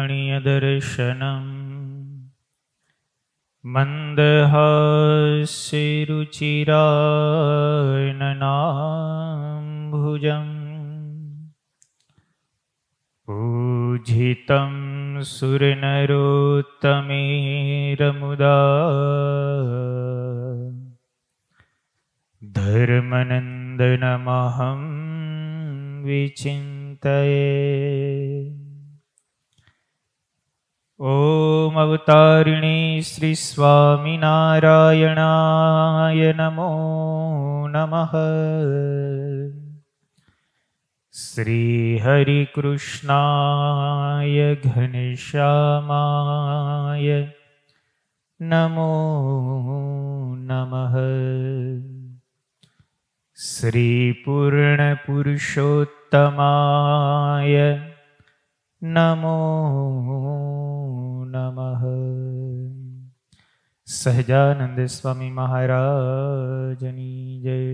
रमणीयदर्शनम् मन्दहास्यरुचिराननाम्भुजम् पूजितं सुरनरोत्तमेरमुदा धर्मनन्दनमहं विचिन्तये। ओम अवतारिणे श्री स्वामिनारायणाय नमो नमः। श्री हरिकृष्णाय घनश्यामाय नमो नमः। श्री पूर्णपुरुषोत्तमाय नमो नमः। सहजानंद स्वामी महाराजनी जय।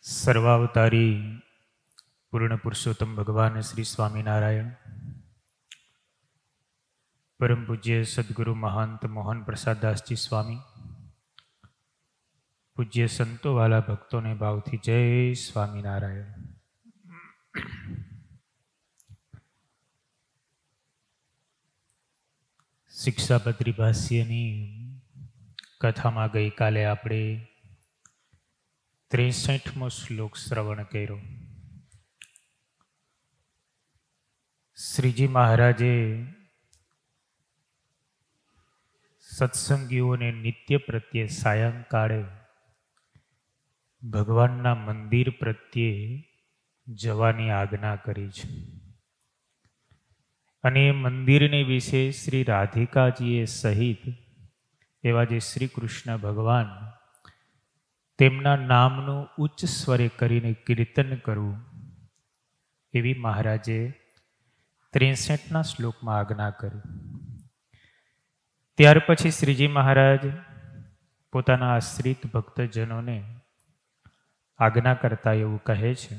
सर्वावतारी पूर्ण पुरुषोत्तम भगवान श्री स्वामीनारायण, परम पूज्य सद्गुरु महंत मोहन प्रसाद दास जी स्वामी, पूज्य संतो वाला भक्तों ने भाव थी जय स्वामीनारायण। शिक्षापत्री भाष्यनी कथामां गई काले आपणे 63मो श्लोक श्रवण कर्यो। श्रीजी महाराजे सत्संगीओने नित्य प्रत्ये सायंकाळे भगवानना मंदिर प्रत्ये जवानी आज्ञा करी छे अने मंदिरने विषे श्री राधिकाजीए सहित एवा जे श्री कृष्ण भगवान तेमना नामनु उच्च स्वरे करीने कीर्तन करवुं एवी महाराजे 63ना श्लोकमां आज्ञा करी। त्यार पछी श्रीजी महाराज पोताना आश्रित भक्तजनोने आज्ञा करता एवुं कहे छे,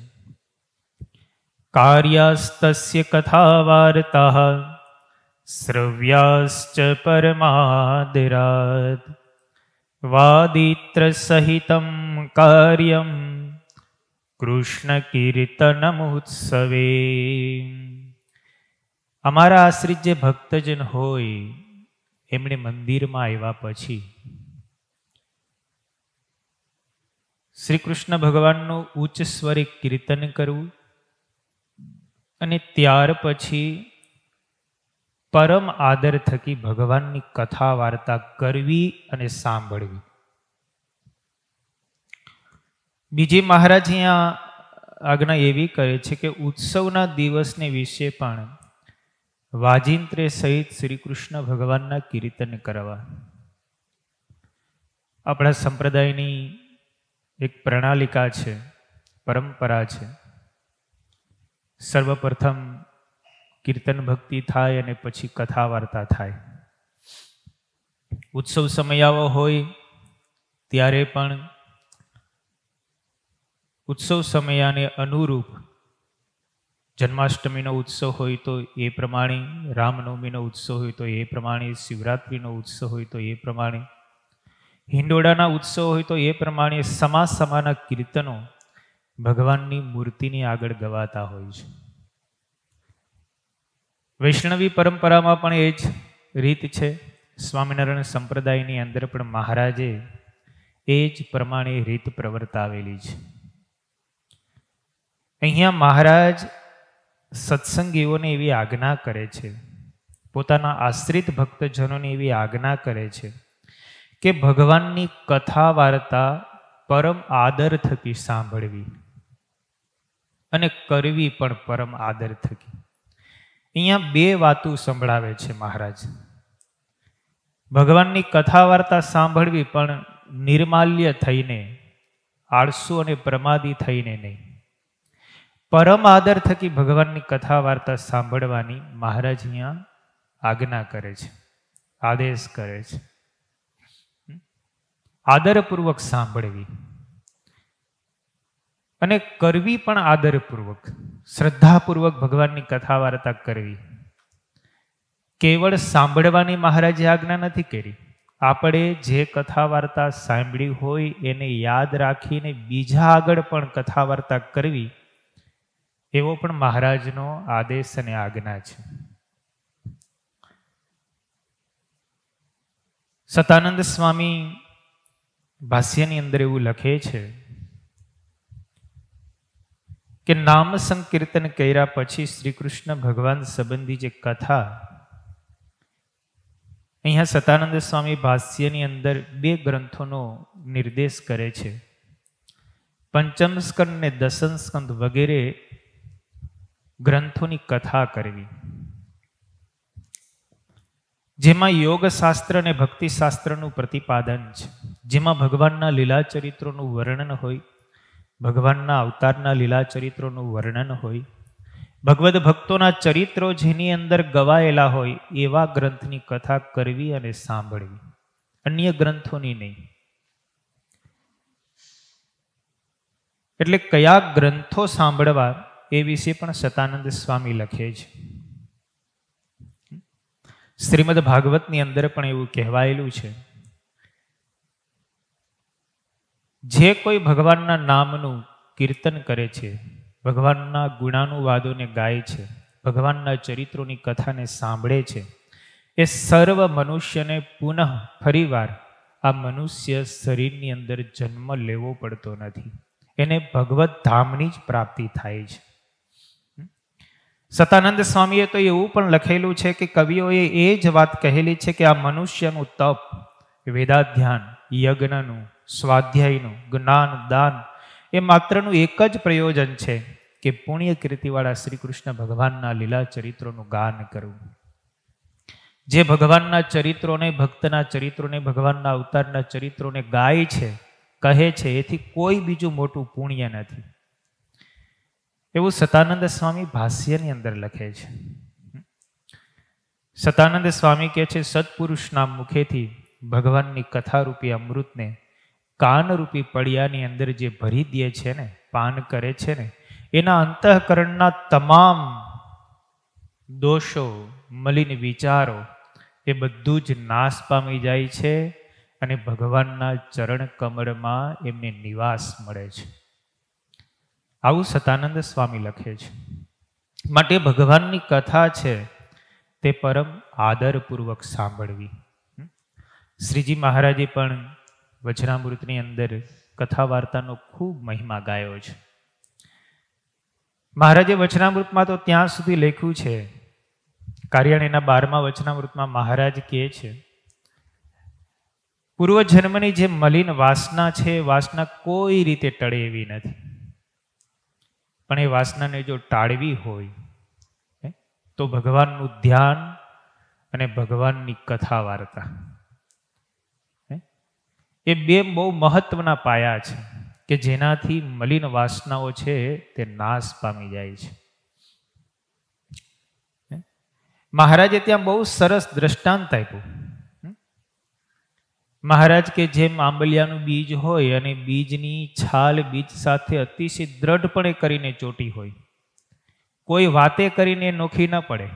कार्यास्तस्य कथावार्ताः श्रव्याश्च परमादरात् वादित्रसहितं कार्यं कृष्णकीर्तनमुत्सवे। अमारा आश्रित जे भक्तजन होय एमणे मंदिरमां आव्या पछी श्री कृष्ण भगवाननु उच्च स्वरे कीर्तन करवुं अने त्यार पछी परम आदर थकी भगवाननी कथा वार्ता करवी अने सांभळवी। बीजी महाराज अहींया आज्ञा एवी करे छे के उत्सवना दिवसने विषे पण वाजिंत्रे सहित श्री कृष्ण भगवानना कीर्तन करवा। आपणा संप्रदायनी एक प्रणालिका छे, परंपरा छे। सर्वप्रथम कीर्तन भक्ति थाय अने पछी कथा वार्ता थाय। उत्सव समयावो होय त्यारे पण उत्सव समयाने अनुरूप जन्माष्टमीनो उत्सव होय तो ए प्रमाणे, रामनवमीनो उत्सव होय तो ए प्रमाणे, शिवरात्रिनो उत्सव होय तो ए प्रमाणे, हिंडोळाना उत्सव होय तो ए प्रमाणे समाना कीर्तनो भगवाननी मूर्तिनी आगळ गवाता होय छे। वैष्णवी परंपरामां पण ए ज रीत छे। स्वामीनारायण संप्रदायनी अंदर पण महाराजे ए ज प्रमाणे रीत प्रवर्तावेली छे। अहींया महाराज सत्संगीओने एवी आज्ञा करे छे, पोताना आश्रित भक्तजनोने एवी आज्ञा करे छे के भगवाननी कथा वार्ता परम आदर थकी सांभळवी अने करवी पण परम आदर थकी। अहींया बे वातो संभळावे छे महाराज। भगवाननी कथा वार्ता सांभळवी पण निर्माल्य थईने, आळसू अने प्रमादी थईने नहीं। परम आदर थकी भगवाननी कथा वार्ता सांभळवानी महाराज अहींया आज्ञा करे छे, आदेश करे छे। आदरपूर्वक सांभळवी અને કરવી પણ આદરપૂર્વક, શ્રદ્ધાપૂર્વક ભગવાનની કથા વાર્તા કરવી. કેવળ સાંભળવાની મહારાજે આજ્ઞા નથી કરી. આપણે જે કથા વાર્તા સાંભળી હોય એને યાદ રાખીને બીજા આગળ પણ કથા વાર્તા કરવી, એવો પણ મહારાજનો આદેશ અને આજ્ઞા છે. સતાનંદ સ્વામી ભાષ્યની અંદર એવું લખે છે કે નામ સંકીર્તન કર્યા પછી શ્રી કૃષ્ણ ભગવાન સંબંધી જે કથા, અહીંયા સતાનંદ સ્વામી ભાષ્યની અંદર 2 ગ્રંથોનો નિર્દેશ કરે છે. પંચમ સ્કંદ ને દસમ સ્કંદ વગેરે ગ્રંથોની કથા કરવી, જેમાં યોગશાસ્ત્ર અને ભક્તિશાસ્ત્રનું પ્રતિપાદન છે, જેમાં ભગવાનના લીલા ચરિત્રોનું વર્ણન હોય, ભગવાનના અવતારના લીલા ચરિત્રોનું વર્ણન હોય, ભગવદ ભક્તોના ચરિત્રો જેની અંદર ગવાયેલા હોય એવા ગ્રંથની કથા કરવી અને સાંભળવી, અન્ય ગ્રંથોની નહીં. એટલે કયા ગ્રંથો સાંભળવા એ વિશે પણ સતાનંદ સ્વામી લખે છે. શ્રીમદ ભાગવતની અંદર પણ એવું કહેવાયેલું છે, જે કોઈ ભગવાનના નામનું કીર્તન કરે છે, ભગવાનના ગુણાનુવાદોને ગાય છે, ભગવાનના ચરિત્રોની કથાને સાંભળે છે, એ સર્વ મનુષ્યને પુનઃ ફરીવાર આ મનુષ્ય શરીરની અંદર જન્મ લેવો પડતો નથી. એને ભગવત ધામની જ પ્રાપ્તિ થાય છે. સતાનંદ સ્વામીએ તો એવું પણ લખેલું છે કે કવિઓએ એ જ વાત કહેલી છે કે આ મનુષ્યનું તપ, વેદાધ્યાન, યજ્ઞનું, સ્વાધ્યાયનું, જ્ઞાન, દાન એ માત્રનું એક જ પ્રયોજન છે કે પુણ્ય કીર્તિવાળા શ્રી કૃષ્ણ ભગવાનના લીલા ચરિત્રોનું ગાન કરવું. જે ભગવાનના ચરિત્રોને, ભક્તના ચરિત્રોને, ભગવાનના અવતારના ચરિત્રોને ગાય છે, કહે છે, એથી કોઈ બીજું મોટું પુણ્ય નથી. એવું સતાનંદ સ્વામી ભાષ્યની અંદર લખે છે. સતાનંદ સ્વામી કહે છે, સત્પુરુષના મુખેથી ભગવાનની કથારૂપી અમૃતને કાનરૂપી પડિયાની અંદર જે ભરી દે છે ને, પાન કરે છે ને, એના અંતઃકરણના તમામ દોષો, મલિન વિચારો એ બધું જ નાશ પામી જાય છે અને ભગવાનના ચરણ કમળમાં એમને નિવાસ મળે છે. આવું સતાનંદ સ્વામી લખે છે. માટે ભગવાનની કથા છે તે પરમ આદરપૂર્વક સાંભળવી. શ્રીજી મહારાજે પણ વચનામૃતની અંદર કથા વાર્તાનો ખૂબ મહિમા ગાયો છે. મહારાજે વચનામૃતમાં તો ત્યાં સુધી લખ્યું છે, કાર્યાણીના 12મા વચનામૃતમાં મહારાજ કહે છે, પૂર્વજન્મની જે મલિન વાસના છે, વાસના કોઈ રીતે ટળે એવી નથી. પણ એ વાસનાને જો ટાળવી હોય તો ભગવાનનું ધ્યાન અને ભગવાનની કથા વાર્તા એ 2 બહુ મહત્વના પાયા છે કે જેનાથી મલિન વાસનાઓ છે તે નાશ પામી જાય છે. મહારાજે ત્યાં બહુ સરસ દ્રષ્ટાંત આપ્યું. મહારાજ કે જેમ આંબલિયાનું બીજ હોય અને બીજની છાલ બીજ સાથે અતિશય દ્રઢપણે કરીને ચોટી હોય, કોઈ વાતે કરીને નોખી ન પડે,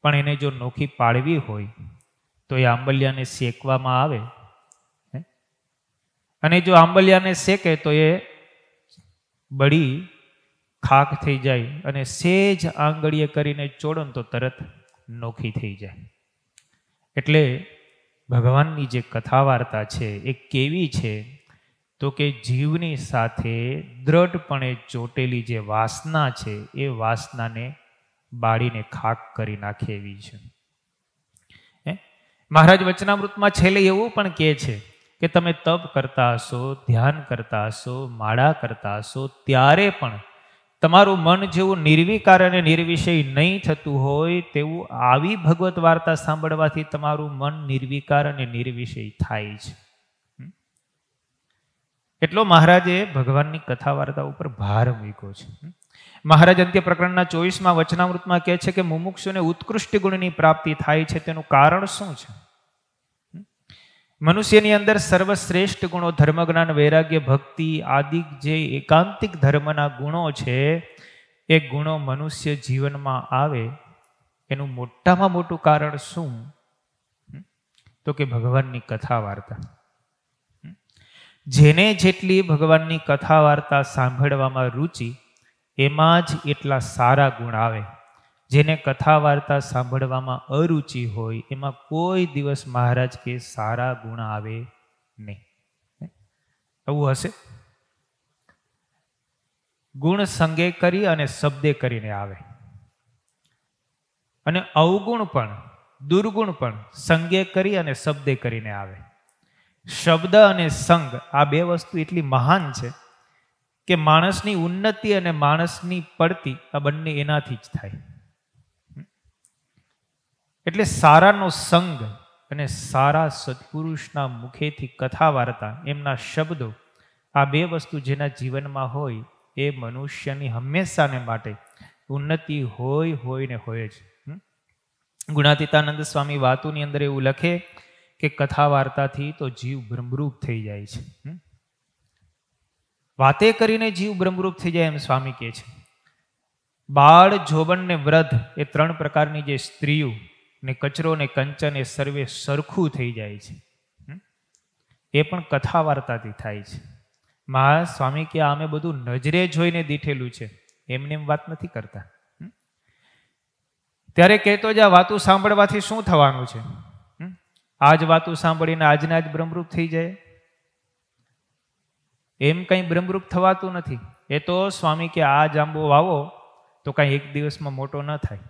પણ એને જો નોખી પાડવી હોય તો એ આંબલિયાને શેકવામાં આવે અને જો આંબલિયાને શેકે તો એ બળી ખાક થઈ જાય અને સેજ આંગળીએ કરીને ચોડો તો તરત નોખી થઈ જાય. એટલે ભગવાનની જે કથા વાર્તા છે એ કેવી છે તો કે જીવની સાથે દ્રઢપણે ચોટેલી જે વાસના છે એ વાસનાને બાળીને ખાક કરી નાખે એવી છે. મહારાજ વચનામૃતમાં છેલ્લે એવું પણ કહે છે કે તમે તપ કરતા હશો, ધ્યાન કરતા હશો, માળા કરતા હશો, ત્યારે પણ તમારું મન જેવું નિર્વિકાર અને નિર્વિષય નહીં થતું હોય તેવું આવી ભગવત વાર્તા સાંભળવાથી તમારું મન નિર્વિકાર અને નિર્વિષય થાય છે. એટલો મહારાજે ભગવાનની કથા વાર્તા ઉપર ભાર મૂક્યો છે. મહારાજ અંત્ય પ્રકરણના 24મા વચનામૃતમાં કહે છે કે મુમુક્ષુને ઉત્કૃષ્ટ ગુણની પ્રાપ્તિ થાય છે, તેનું કારણ શું છે? મનુષ્યની અંદર સર્વશ્રેષ્ઠ ગુણો ધર્મ, જ્ઞાન, વૈરાગ્ય, ભક્તિ આદિ જે એકાંતિક ધર્મના ગુણો છે, એ ગુણો મનુષ્ય જીવનમાં આવે એનું મોટામાં મોટું કારણ શું? તો કે ભગવાનની કથા વાર્તા. જેને જેટલી ભગવાનની કથા વાર્તા સાંભળવામાં રુચિ, એમાં જ એટલા સારા ગુણ આવે. જેને કથા વાર્તા સાંભળવામાં અરુચિ હોય, એમાં કોઈ દિવસ મહારાજ કે સારા ગુણ આવે નહીં. એવું હશે? ગુણ સંગે કરી અને શબ્દે કરીને આવે, અને અવગુણ પણ દુર્ગુણ પણ સંગે કરી અને શબ્દે કરીને આવે. શબ્દ અને સંગ આ બે વસ્તુ એટલી મહાન છે કે માણસની ઉન્નતિ અને માણસની પડતી આ બંને એનાથી જ થાય. એટલે સારાનો સંગ અને સારા સત્પુરુષના મુખેથી કથા વાર્તા, એમના શબ્દો, આ બે વસ્તુ જેના જીવનમાં હોય એ મનુષ્યની હંમેશાને માટે ઉન્નતિ હોય ને હોય જ. ગુણાતીતાનંદ સ્વામી વાતુની અંદર એવું લખે કે કથા વાર્તાથી તો જીવ બ્રહ્મરૂપ થઈ જાય છે. વાતે કરીને જીવ બ્રહ્મરૂપ થઈ જાય એમ સ્વામી કહે છે. બાળ, જોબન ને વૃદ્ધ એ ત્રણ પ્રકારની જે સ્ત્રીઓ ને કચરો ને કંચન એ સર્વે સરખું થઈ જાય છે. એ પણ કથા વાર્તાથી થાય છે. સ્વામી કે અમે બધું નજરે જોઈને દીઠેલું છે, એમને એમ વાત નથી કરતા. ત્યારે કહેતો જ આ વાતું સાંભળવાથી શું થવાનું છે? આજ વાતું સાંભળીને આજના જ બ્રહ્મરૂપ થઈ જાય? એમ કંઈ બ્રહ્મરૂપ થવાતું નથી. એ તો સ્વામી કે આ જાંબો વાવો તો કાંઈ એક દિવસમાં મોટો ન થાય.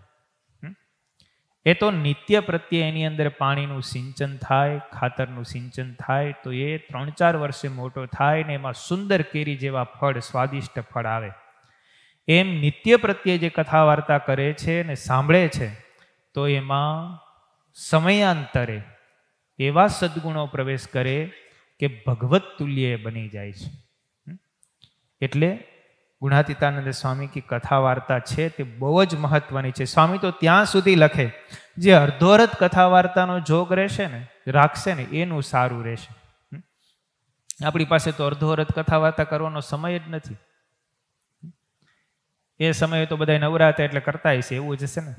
એ તો નિત્ય પ્રત્યે એની અંદર પાણીનું સિંચન થાય, ખાતરનું સિંચન થાય તો એ 3-4 વર્ષે મોટો થાય ને એમાં સુંદર કેરી જેવા ફળ, સ્વાદિષ્ટ ફળ આવે. એમ નિત્ય પ્રત્યે જે કથા વાર્તા કરે છે ને સાંભળે છે તો એમાં સમયાંતરે એવા સદ્ગુણો પ્રવેશ કરે કે ભગવત તુલ્ય બની જાય છે. એટલે ગુણાતીતાનંદ સ્વામી की કથા વાર્તા છે તે બહુ જ મહત્વની છે. સ્વામી તો ત્યાં સુધી લખે, જે અર્ધોરત કથા વાર્તાનો જોગ રહેશે ને, રાખશે ને, એનું સારું રહેશે. આપણી પાસે તો અર્ધોરત કથા વાર્તા કરવાનો સમય જ નથી. એ સમયે તો બધા નવરાતા એટલે કરતા હશે, એવું જ હશે ને.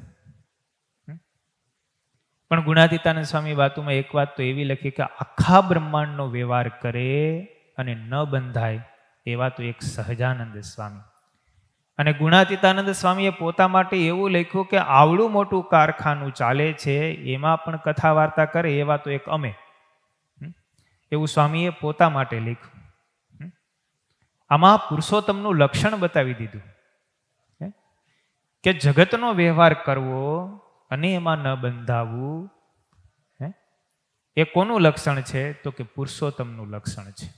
પણ ગુણાતીતાનંદ સ્વામી વાતોમાં એક વાત તો એવી લખી કે આખા બ્રહ્માંડનો વ્યવહાર કરે અને ન બંધાય એવા તો એક સહજાનંદ સ્વામી. અને ગુણાતીતાનંદ સ્વામીએ પોતા માટે એવું લખ્યું કે આવડું મોટું કારખાનું ચાલે છે, એમાં પણ કથા વાર્તા કરે એવા તો એક અમે. એવું સ્વામીએ પોતા માટે લખ્યું. આમાં પુરુષોત્તમનું લક્ષણ બતાવી દીધું કે જગતનો વ્યવહાર કરવો અને એમાં ન બંધાવવું એ કોનું લક્ષણ છે? તો કે પુરુષોત્તમનું લક્ષણ છે.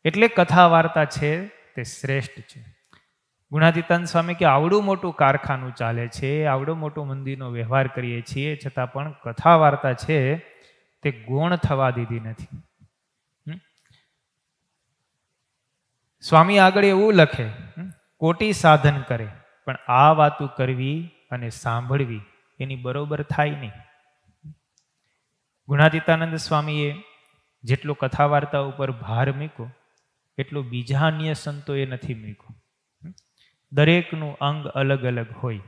એટલે કથા વાર્તા છે તે શ્રેષ્ઠ છે. ગુણાતીતાનંદ સ્વામી કે આવડું મોટું કારખાનું ચાલે છે, આવડો મોટો મંદિરનો વ્યવહાર કરીએ છીએ, છતાં પણ કથા વાર્તા છે તે ગૌણ થવા દીધી નથી. સ્વામી આગળ એવું લખે, કોટી સાધન કરે પણ આ વાતું કરવી અને સાંભળવી એની બરોબર થાય નહીં. ગુણાતીતાનંદ સ્વામીએ જેટલો કથા વાર્તા ઉપર ભાર મૂક્યો એટલો બીજા અન્ય સંતોએ નથી મૂક્યો. દરેકનું અંગ અલગ અલગ હોય.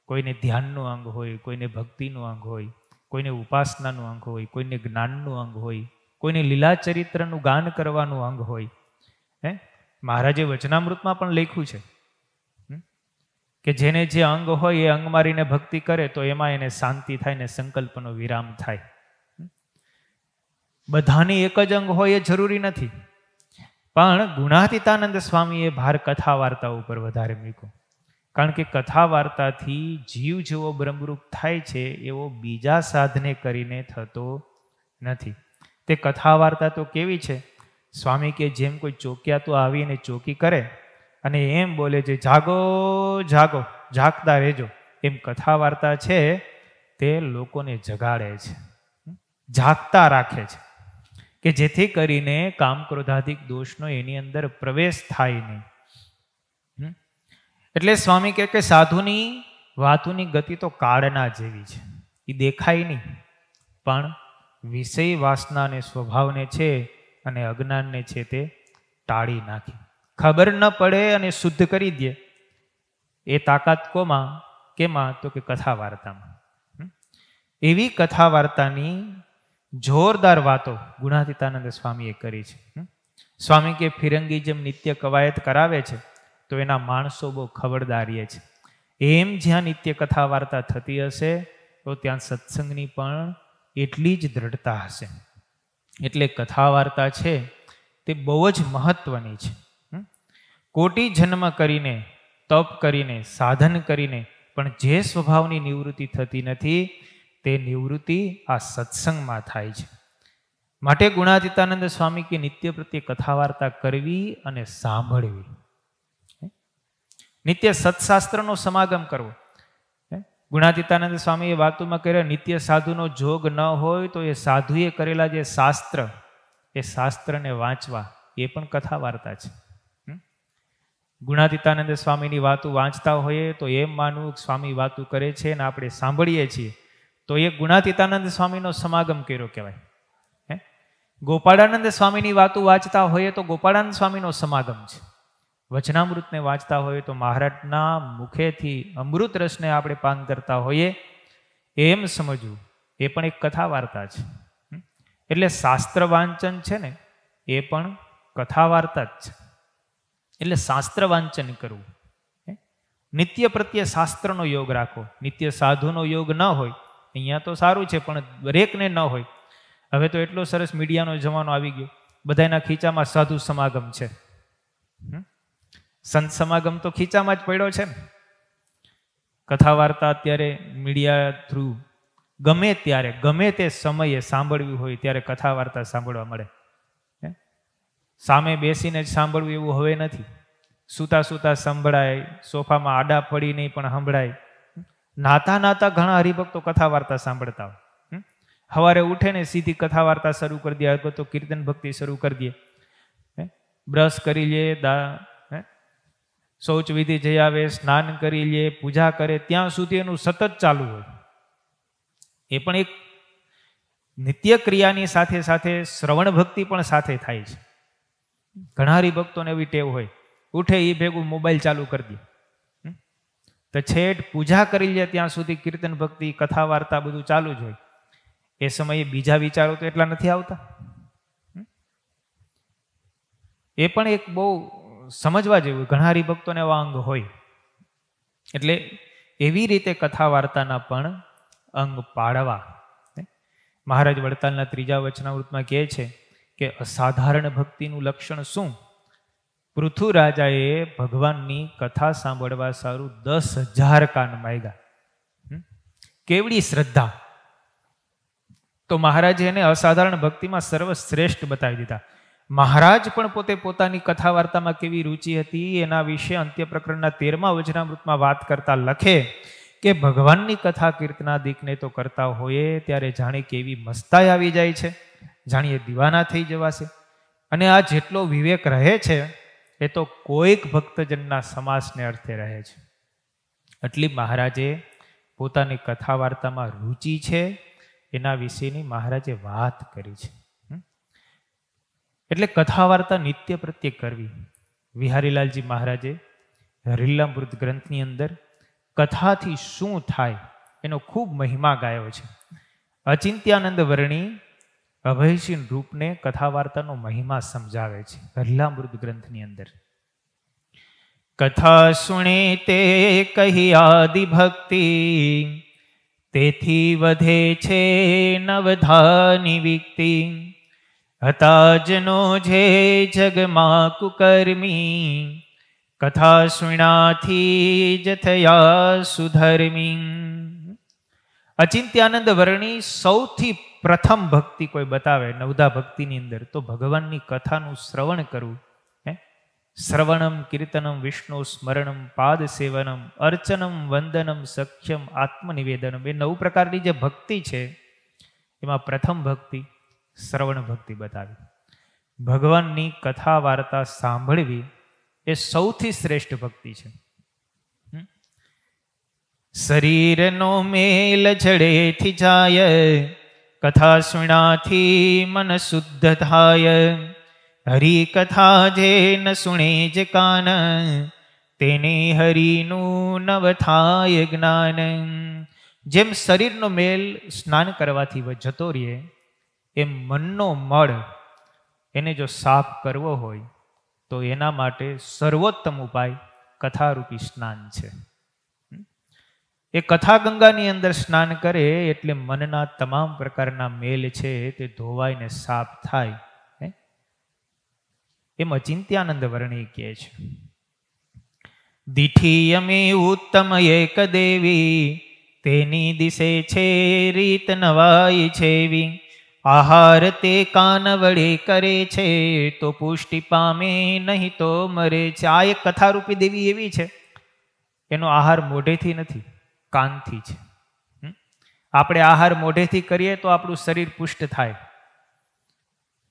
કોઈને ધ્યાનનું અંગ હોય, કોઈને ભક્તિનું અંગ હોય, કોઈને ઉપાસનાનું અંગ હોય, કોઈને જ્ઞાનનું અંગ હોય, કોઈને લીલા ચરિત્રનું ગાન કરવાનું અંગ હોય. મહારાજે વચનામૃતમાં પણ લખ્યું છે કે જેને જે અંગ હોય એ અંગ મારીને ભક્તિ કરે તો એમાં એને શાંતિ થાય ને સંકલ્પનો વિરામ થાય. બધાની એક જ અંગ હોય એ જરૂરી નથી. પણ ગુણાતીતાનંદ સ્વામીએ ભાર કથા વાર્તા ઉપર વધારે મૂક્યો. કારણ કે કથા વાર્તાથી જીવ જેવો બ્રહ્મરૂપ થાય છે એવો બીજા સાધને કરીને થતો નથી. તે કથા વાર્તા તો કેવી છે? સ્વામી કે જેમ કોઈ ચોકિયા તો આવીને ચોકી કરે અને એમ બોલે છે, જાગો જાગો, જાગતા રહેજો. એમ કથા વાર્તા છે તે લોકોને જગાડે છે, જાગતા રાખે છે, કે જેથી કરીને કામ ક્રોધાધિક દોષનો એની અંદર પ્રવેશ થાય નહીં. એટલે સ્વામી કહે કે સાધુની વાતોની ગતિ તો કાળના જેવી છે. એ દેખાય નહીં પણ વિષય વાસનાને સ્વભાવને છે અને અજ્ઞાનને છે તે ટાળી નાખી. ખબર ન પડે અને શુદ્ધ કરી દે એ તાકાત કોમાં? કેમાં? તો કે કથા વાર્તામાં. એવી કથા વાર્તાની જોરદાર વાતો ગુણાતીતાનંદ સ્વામીએ કરી છે. સ્વામી કે ફિરંગી જેમ નિત્ય કવાયત કરાવે છે તો એના માણસો બહુ ખબરદારીએ છે. એમ જ્યાં નિત્ય કથા વાર્તા થતી હશે તો ત્યાં સત્સંગની પણ એટલી જ દ્રઢતા હશે. એટલે કથા વાર્તા છે તે બહુ જ મહત્વની છે. કોટી જન્મ કરીને, તપ કરીને, સાધન કરીને પણ જે સ્વભાવની નિવૃત્તિ થતી નથી તે નિવૃત્તિ આ સત્સંગમાં થાય છે. માટે ગુણાતીતાનંદ સ્વામી કે નિત્ય પ્રત્યે કથા વાર્તા કરવી અને સાંભળવી. નિત્ય સત્શાસ્ત્રનો સમાગમ કરવો. ગુણાતીતાનંદ સ્વામી એ વાતોમાં કહે નિત્ય સાધુનો જોગ ન હોય તો એ સાધુએ કરેલા જે શાસ્ત્ર એ શાસ્ત્રને વાંચવા એ પણ કથા વાર્તા છે. ગુણાતીતાનંદ સ્વામીની વાતો વાંચતા હોઈએ તો એમ માનવું સ્વામી વાતો કરે છે અને આપણે સાંભળીએ છીએ તો એ ગુણાતીતાનંદ સ્વામીનો સમાગમ કર્યો કહેવાય. ગોપાળાનંદ સ્વામીની વાતો વાંચતા હોઈએ તો ગોપાળાનંદ સ્વામીનો સમાગમ છે. વચનામૃતને વાંચતા હોઈએ તો મહારાજના મુખેથી અમૃત રસને આપણે પાન કરતા હોઈએ એમ સમજવું એ પણ એક કથા વાર્તા છે. એટલે શાસ્ત્ર વાંચન છે ને એ પણ કથા વાર્તા જ છે. એટલે શાસ્ત્ર વાંચન કરવું, નિત્ય પ્રત્યે શાસ્ત્રનો યોગ રાખો. નિત્ય સાધુનો યોગ ન હોય અહીંયા તો સારું છે પણ દરેકને ન હોય. હવે તો એટલો સરસ મીડિયાનો જમાનો આવી ગયો, બધાના ખીચામાં સાધુ સમાગમ છે. સંત સમાગમ તો ખીચામાં જ પડ્યો છે ને. કથા વાર્તા અત્યારે મીડિયા થ્રુ ગમે ત્યારે ગમે તે સમયે સાંભળવી હોય ત્યારે કથા વાર્તા સાંભળવા મળે. સામે બેસીને જ સાંભળવું એવું હવે નથી. સૂતા સૂતા સંભળાય, સોફામાં આડા પડી નહીં પણ સંભળાય. નાતા નાતા ઘણા હરિભક્તો કથા વાર્તા સાંભળતા હોય. સવારે ઉઠે ને સીધી કથા વાર્તા શરૂ કરી દે, અથવા તો કીર્તન ભક્તિ શરૂ કરી દે. બ્રશ કરી લે, શૌચ વિધિ જઈ આવે, સ્નાન કરી લે, પૂજા કરે, ત્યાં સુધી એનું સતત ચાલુ હોય. એ પણ એક નિત્ય ક્રિયાની સાથે સાથે શ્રવણ ભક્તિ પણ સાથે થાય છે. ઘણા હરિભક્તોને એવી ટેવ હોય, ઉઠે એ ભેગું મોબાઈલ ચાલુ કરી દે, તો છેટ પૂજા કરી લે ત્યાં સુધી કીર્તન ભક્તિ, કથા વાર્તા બધું ચાલુ જ હોય. એ સમયે બીજા વિચારો તો એટલા નથી આવતા. એ પણ એક બહુ સમજવા જેવું, ઘણા હરિભક્તોને એવા અંગ હોય. એટલે એવી રીતે કથા વાર્તાના પણ અંગ પાડવા. મહારાજ વડતાલના 3જા વચનામૃતમાં કહે છે કે અસાધારણ ભક્તિનું લક્ષણ શું? પૃથુરાજાએ ભગવાનની કથા સાંભળવા સારું 10,000 કાન માંગ્યા. કેવડી શ્રદ્ધા! તો મહારાજે એને અસાધારણ ભક્તિમાં સર્વશ્રેષ્ઠ બતાવી દીધા. મહારાજ પણ પોતે પોતાની કથા વાર્તામાં કેવી રુચિ હતી એના વિશે અંત્ય પ્રકરણના 13મા વચનામૃતમાં વાત કરતા લખે કે ભગવાનની કથા કીર્તનાદિકને તો કરતા હોઈએ ત્યારે જાણે કેવી મસ્તાઈ આવી જાય છે, જાણીએ દીવાના થઈ જવાશે. અને આ જેટલો વિવેક રહે છે એ તો કોઈક ભક્તજનના સમાસને અર્થે રહે છે. એટલી મહારાજે પોતાની કથા વાર્તામાં રુચિ છે એના વિશેની મહારાજે વાત કરી છે. એટલે કથા વાર્તા નિત્ય પ્રત્યે કરવી. વિહારીલાલજી મહારાજે હરિલામૃત ગ્રંથની અંદર કથાથી શું થાય એનો ખૂબ મહિમા ગાયો છે. અચિંત્યાનંદ વર્ણી અભયસિંહ રૂપને કથા વાર્તાનો મહિમા સમજાવે છે હરિલામૃત ગ્રંથની અંદર. કથા સુણે તે કહી આદિ ભક્તિ, તેથી વધે છે નવધાની વિક્તિ. હતા જનો જે જગમાં કુકર્મી, કથા સુણાથી જ થયા સુધર્મી. અચિંત્યાનંદ વર્ણી સૌથી પ્રથમ ભક્તિ કોઈ બતાવે નવધા ભક્તિની અંદર તો ભગવાનની કથાનું શ્રવણ કરવું. શ્રવણમ કીર્તનમ વિષ્ણુ સ્મરણમ પાદ સેવનમ અર્ચનમ વંદનમ સખ્યમ આત્મનિવેદનમ, એ 9 પ્રકારની જે ભક્તિ છે એમાં પ્રથમ ભક્તિ શ્રવણ ભક્તિ બતાવી. ભગવાનની કથા વાર્તા સાંભળવી એ સૌથી શ્રેષ્ઠ ભક્તિ છે. શરીરનો મેલ જડેથી જાય, કથા સુણાથી મન શુદ્ધ થાય, હરી કથા જે ન સુણે જ કાન, તેને હરિનું નવ થાય જ્ઞાન. જેમ શરીરનો મેલ સ્નાન કરવાથી જતો રહે, એમ મનનો મળ એને જો સાફ કરવો હોય તો એના માટે સર્વોત્તમ ઉપાય કથારૂપી સ્નાન છે. એ કથા ગંગાની અંદર સ્નાન કરે એટલે મનના તમામ પ્રકારના મેલ છે તે ધોવાઈને સાફ થાય. એમ અચિંત્યાનંદ વર્ણિ કહે છે, દીઠી અમે ઉત્તમ એક દેવી, તેની દિશે છે રીત નવાઈ છેવી, આહાર તે કાન વડે કરે છે, તો પુષ્ટિ પામે નહીં તો મરે છે. આ એક કથારૂપી દેવી એવી છે, એનો આહાર મોઢેથી નથી, કાનથી છે. આપણે આહાર મોઢેથી કરીએ તો આપણું શરીર પુષ્ટ થાય,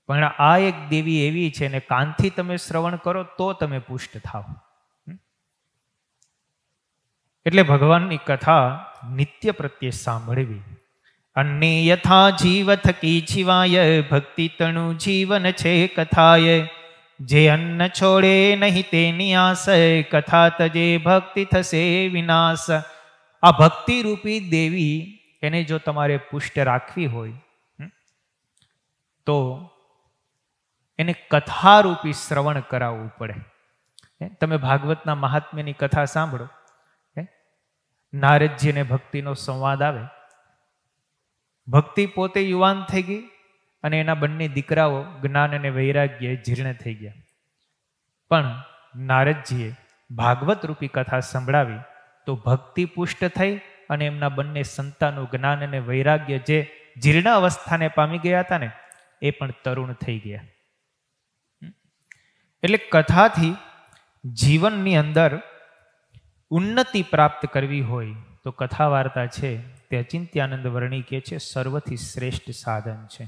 પણ આ એક દેવી એવી છે ને કાનથી તમે શ્રવણ કરો તો તમે પુષ્ટ થાવ. એટલે ભગવાનની કથા નિત્ય પ્રત્યે સાંભળવી. અન્ય યથા જીવ થકી જીવાય, ભક્તિ તણુ જીવન છે કથાય, જે અન્ન છોડે નહીં તેની આસ, કથા તજે ભક્તિ થશે વિનાશ. આ ભક્તિ રૂપી દેવી એને જો તમારે પુષ્ટ રાખવી હોય તો એને કથારૂપી શ્રવણ કરાવવું પડે. તમે ભાગવતના મહાત્મ્યની કથા સાંભળો, નારદજી અને ભક્તિનો સંવાદ આવે. ભક્તિ પોતે યુવાન થઈ ગઈ અને એના બંને દીકરાઓ જ્ઞાન અને વૈરાગ્ય જીર્ણ થઈ ગયા, પણ નારદજીએ ભાગવત રૂપી કથા સંભળાવી તો ભક્તિ પુષ્ટ થઈ અને એમના બંને સંતાનો જ્ઞાન અને વૈરાગ્ય જે જીર્ણ અવસ્થાને પામી ગયા હતા ને એ પણ તરુણ થઈ ગયા. એટલે કથાથી જીવનની અંદર ઉન્નતિ પ્રાપ્ત કરવી હોય તો કથા વાર્તા છે તે અચિંત્યાનંદ વર્ણિ કહે છે સર્વથી શ્રેષ્ઠ સાધન છે.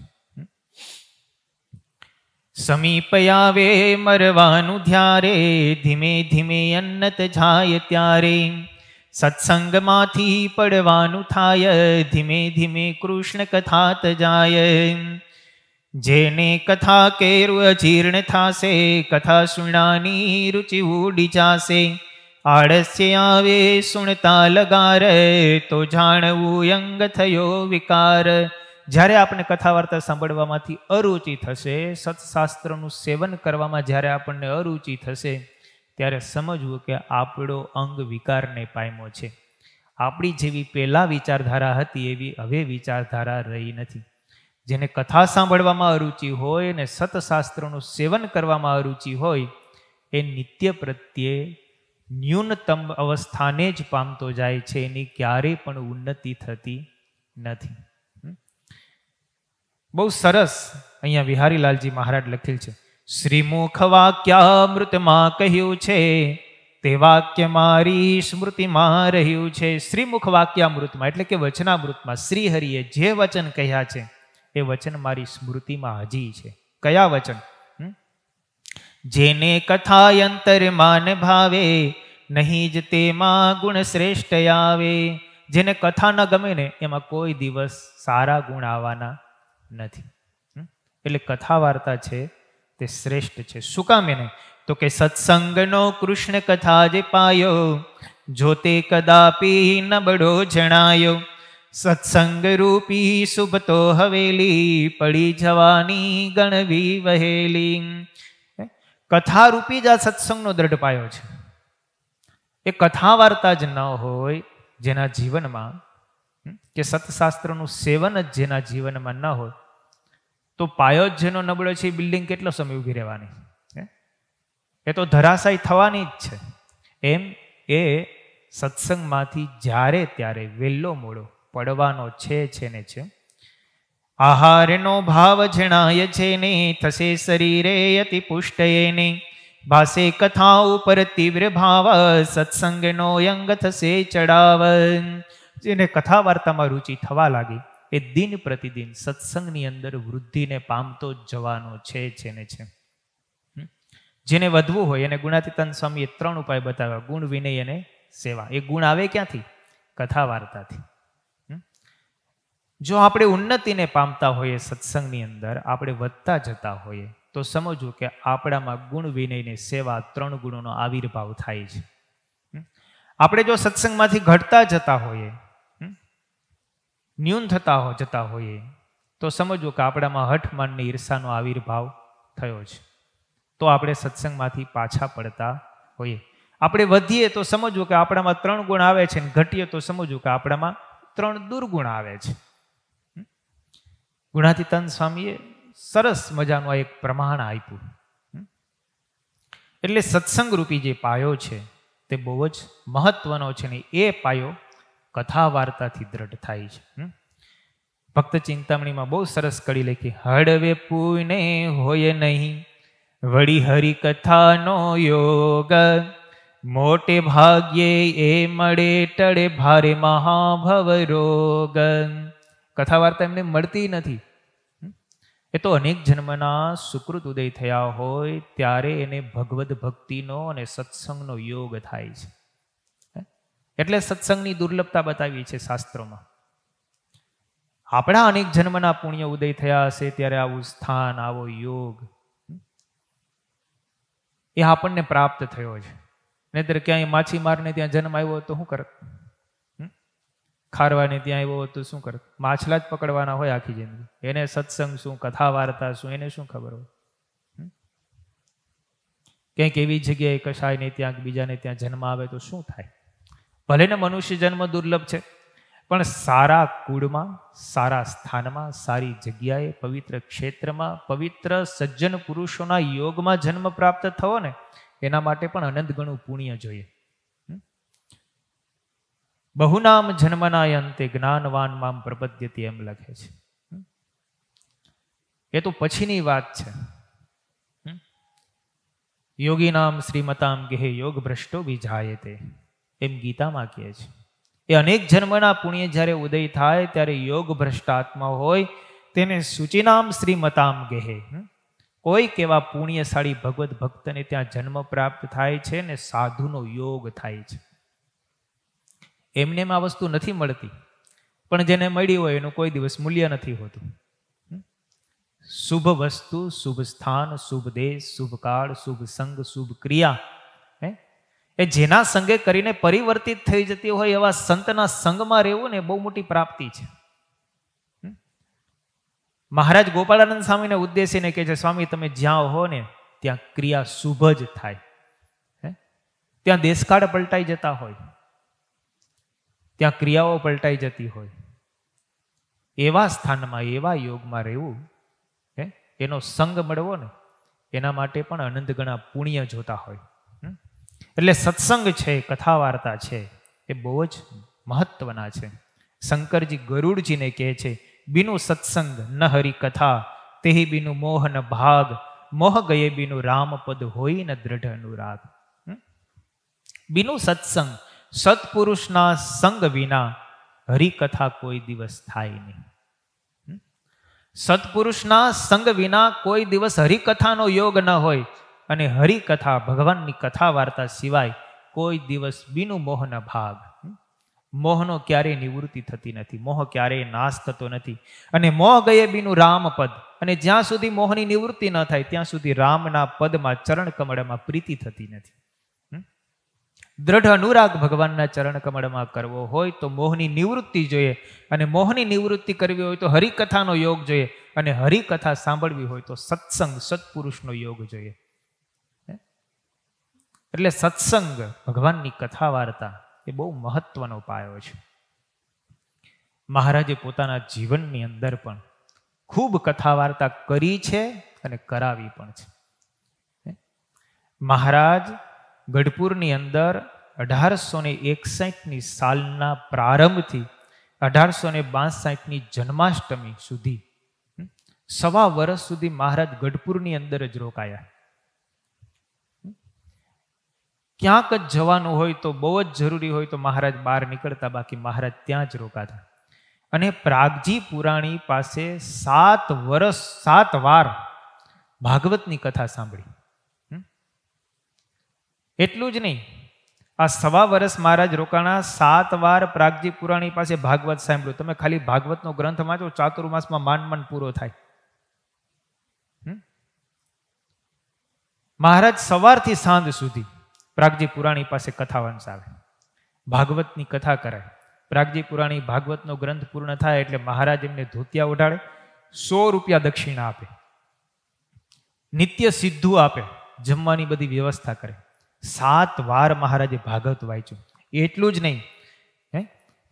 સમીપ આવે મરવાનું ધ્યારે, ધીમે ધીમે અન્નત જાય ત્યારે, સત્સંગમાંથી પડવાનું થાય, ધીમે ધીમે કૃષ્ણ કથાત જાય. જેને કથા કેરું અજીર્ણ થાશે, કથા સુણાની રુચિ ઉડી જાશે, આળસ્ય આવે સુણતા લગાર, તો જાણવું અંગ થયો વિકાર. જ્યારે આપણે કથા વાર્તા સાંભળવામાંથી અરુચિ થશે, સત્શાસ્ત્રનું સેવન કરવામાં જ્યારે આપણને અરુચિ થશે, ત્યારે સમજવું કે આપણો અંગ વિકારને પામ્યો છે. આપણી જેવી પહેલાં વિચારધારા હતી એવી હવે વિચારધારા રહી નથી. જેને કથા સાંભળવામાં અરુચિ હોય ને સત્શાસ્ત્રનું સેવન કરવામાં અરુચિ હોય એ નિત્ય પ્રત્યે ન્યૂનતમ અવસ્થાને જ પામતો જાય છે, એની ક્યારેય પણ ઉન્નતિ થતી નથી. બહુ સરસ અહીંયા વિહારીલાલજી મહારાજ લખેલ છે, શ્રીમુખ વાક્યામૃતમાં કહ્યું છે, તે વાક્ય મારી સ્મૃતિમાં રહ્યું છે. શ્રીમુખ વાક્યામૃતમાં એટલે કે વચનામૃતમાં શ્રીહરિએ જે વચન કહ્યા છે એ વચન મારી સ્મૃતિમાં હજી છે. કયા વચન? જેને કથા અંતરમાં ભાવે, નહીં જ તેમાં ગુણ શ્રેષ્ઠ આવે. જેને કથા ન ગમે ને એમાં કોઈ દિવસ સારા ગુણ આવવાના નથી. એટલે કથા વાર્તા છે તે શ્રેષ્ઠ છે. શું કામ એને? તો કે સત્સંગનો કૃષ્ણ કથા જે પાયો, જો તે કદાપી નબળો જણાયો, સત્સંગ રૂપી શુભ તો હવેલી, પડી જવાની ગણવી વહેલી. કથા રૂપી જ આ સત્સંગનો દ્રઢ પાયો છે. એ કથા વાર્તા જ ન હોય જેના જીવનમાં, કે સત્શાસ્ત્રનું સેવન જ જેના જીવનમાં ન હોય, તો પાયો જ જેનો નબળો છે એ બિલ્ડિંગ કેટલો સમય ઊભી રહેવાની? એ તો ધરાશાયી થવાની જ છે. એમ એ સત્સંગમાંથી જ્યારે ત્યારે વહેલો મોડો પડવાનો છે ને છે. આહારનો ભાવ જણાય છે ને, થશે શરીરે અતિ પુષ્ટ એને, ભાસે કથા ઉપર તીવ્ર ભાવ, સત્સંગનો અંગ થશે ચડાવ. જેને કથા વાર્તામાં રુચિ થવા લાગી એ દિન પ્રતિદિન સત્સંગની અંદર વૃદ્ધિને પામતો જ જવાનો છે ને છે. જેને વધવું હોય એને ગુણાતીતાનંદ સ્વામીએ 3 ઉપાય બતાવ્યા: ગુણ, વિનય અને સેવા. એ ગુણ આવે ક્યાંથી? કથા વાર્તાથી. જો આપણે ઉન્નતિને પામતા હોઈએ સત્સંગની અંદર, આપણે વધતા જતા હોઈએ, તો સમજવું કે આપણામાં ગુણ વિનયને સેવા 3 ગુણોનો આવિર્ભાવ થાય છે. આપણે જો સત્સંગમાંથી ઘટતા જતા હોઈએ, ન્યૂન જતા હોઈએ, તો સમજવું કે આપણામાં હઠમાનની ઈર્ષાનો આવિર્ભાવ થયો છે. તો આપણે સત્સંગમાંથી પાછા પડતા હોઈએ. આપણે વધીએ તો સમજવું કે આપણામાં 3 ગુણ આવે છે, અને ઘટીએ તો સમજવું કે આપણામાં 3 દુર્ગુણ આવે છે. ગુણાતીતાનંદ સ્વામીએ સરસ મજાનું એક પ્રમાણ આપ્યું. એટલે સત્સંગ રૂપી જે પાયો છે તે બહુ જ મહત્વનો છે, ને એ પાયો કથા વાર્તાથી દ્રઢ થાય છે. ભક્ત ચિંતામણીમાં બહુ સરસ કડી લખી, હળવે પૂને હોય નહીં વળી હરિ કથાનો યોગ, મોટે ભાગ્યે એ મળે ટળે ભારે મહાભવ રોગ. કથા વાર્તા એમને મળતી નથી. એ તો અનેક જન્મના સુકૃત ઉદય થયા હોય ત્યારે એને ભગવદ ભક્તિનો અને સત્સંગનો યોગ થાય છે. એટલે સત્સંગની દુર્લભતા બતાવી છે શાસ્ત્રોમાં. આપણા અનેક જન્મના પુણ્ય ઉદય થયા હશે ત્યારે આવું સ્થાન, આવો યોગ એ આપણને પ્રાપ્ત થયો છે. નહીતર ક્યાંય માછીમારને ત્યાં જન્મ આવ્યો તો શું કરત? ખારવાને ત્યાં આવ્યો તો શું કરત? માછલા જ પકડવાના હોય આખી જિંદગી. એને સત્સંગ શું, કથા વાર્તા શું, એને શું ખબર હોય? ક્યાંક એવી જગ્યાએ કશાયને ત્યાં બીજાને ત્યાં જન્મ આવે તો શું થાય? ભલે ને મનુષ્ય જન્મ દુર્લભ છે, પણ સારા કુળમાં, સારા સ્થાનમાં, સારી જગ્યાએ, પવિત્ર ક્ષેત્રમાં, પવિત્ર સજ્જન પુરુષોના યોગમાં જન્મ પ્રાપ્ત થવો ને, એના માટે પણ અનંત ગણું પુણ્ય જોઈએ. બહુનામ જન્મના અંતે જ્ઞાનવાન મામ પ્રપદ્યતે એમ લખે છે. એ તો પછીની વાત છે. યોગી નામ શ્રીમતામ ગેહે યોગ ભ્રષ્ટો વિજાયતે એમ ગીતામાં કહે છે. એ અનેક જન્મના પુણ્ય જ્યારે ઉદય થાય ત્યારે યોગ ભ્રષ્ટ આત્મા હોય તેને સૂચિનામ શ્રીમતામ ગેહે, કોઈક એવા પુણ્યશાળી ભગવત ભક્તને ત્યાં જન્મ પ્રાપ્ત થાય છે ને સાધુનો યોગ થાય છે. એમને આ વસ્તુ નથી મળતી, પણ જેને મળી હોય એનું કોઈ દિવસ મૂલ્ય નથી હોતું. શુભ વસ્તુ, શુભ સ્થાન, શુભ દેશ, શુભ કાળ, શુભ સંગ, શુભ ક્રિયા એ જેના સંગે કરીને પરિવર્તિત થઈ જતી હોય એવા સંતના સંગમાં રહેવું ને બહુ મોટી પ્રાપ્તિ છે. મહારાજ ગોપાળાનંદ સ્વામીને ઉદ્દેશીને કહે છે, સ્વામી તમે જ્યાં હો ને ત્યાં ક્રિયા શુભ જ થાય, ત્યાં દેશકાળ પલટાઈ જતા હોય, ત્યાં ક્રિયાઓ પલટાઈ જતી હોય, એવા સ્થાનમાં, એવા યોગમાં રહેવું, એનો સંગ મળવો ને એના માટે પણ અનંત ગણા પુણ્ય જોતા હોય. એટલે સત્સંગ છે, કથા વાર્તા છે, એ બહુ જ મહત્વના છે. શંકરજી ગરુડજીને કહે છે, બીનું સત્સંગ ન હરિ કથા તેહી બીનું મોહ ન ભાગ, મોહ ગયે બીનું રામપદ હોય ન દ્રઢ અનુરાગ. બીનું સત્સંગ, સત્પુરુષના સંગ વિના હરિકથા કોઈ દિવસ થાય નહીં. સત્પુરુષના સંગ વિના કોઈ દિવસ હરિકથાનો યોગ ન હોય, અને હરિકથા ભગવાનની કથા વાર્તા સિવાય કોઈ દિવસ બીનું મોહના ભાગ, મોહનો ક્યારેય નિવૃત્તિ થતી નથી, મોહ ક્યારેય નાશ થતો નથી. અને મોહ ગયે બીનું રામપદ, અને જ્યાં સુધી મોહની નિવૃત્તિ ન થાય ત્યાં સુધી રામના પદમાં, ચરણ કમળમાં પ્રીતિ થતી નથી. દ્રઢ અનુરાગ ભગવાનના ચરણ કમળમાં કરવો હોય તો મોહની નિવૃત્તિ જોઈએ, અને મોહની નિવૃત્તિ કરવી હોય તો હરિકથાનો યોગ જોઈએ, અને હરિકથા સાંભળવી હોય તો સત્સંગ, સત્પુરુષનો યોગ જોઈએ. એટલે સત્સંગ, ભગવાનની કથા વાર્તા એ બહુ મહત્વનો પાયો છે. મહારાજે પોતાના જીવનની અંદર પણ ખૂબ કથા વાર્તા કરી છે અને કરાવી પણ છે. મહારાજ ગઢપુરની અંદર 1861 સાલના પ્રારંભથી 1862 જન્માષ્ટમી સુધી 1.25 વર્ષ સુધી મહારાજ ગઢપુરની અંદર જ રોકાયા. ક્યાંક જ જવાનું હોય તો, બહુ જ જરૂરી હોય તો મહારાજ બહાર નીકળતા, બાકી મહારાજ ત્યાં જ રોકાતા. અને પ્રાગજી પુરાણી પાસે 7 વાર ભાગવતની કથા સાંભળી. એટલું જ નહીં, આ 1.25 વર્ષ મહારાજ રોકાણા, 7 વાર પ્રાગજી પુરાણી પાસે ભાગવત સાંભળ્યું. તમે ખાલી ભાગવતનો ગ્રંથ વાંચો, ચાતુર્માસમાં માંડ પૂરો થાય. મહારાજ સવારથી સાંજ સુધી પ્રાગજી પુરાણી પાસે કથા વંચાવે, ભાગવતની કથા કરાય. પ્રાગજી પુરાણી ભાગવતનો ગ્રંથ પૂર્ણ થાય એટલે મહારાજ એમને ધોતિયા ઓઢાડે, 100 રૂપિયા દક્ષિણા આપે, નિત્ય સિદ્ધુ આપે, જમવાની બધી વ્યવસ્થા કરે. 7 વાર મહારાજે ભાગવત વાંચ્યું. એટલું જ નહીં,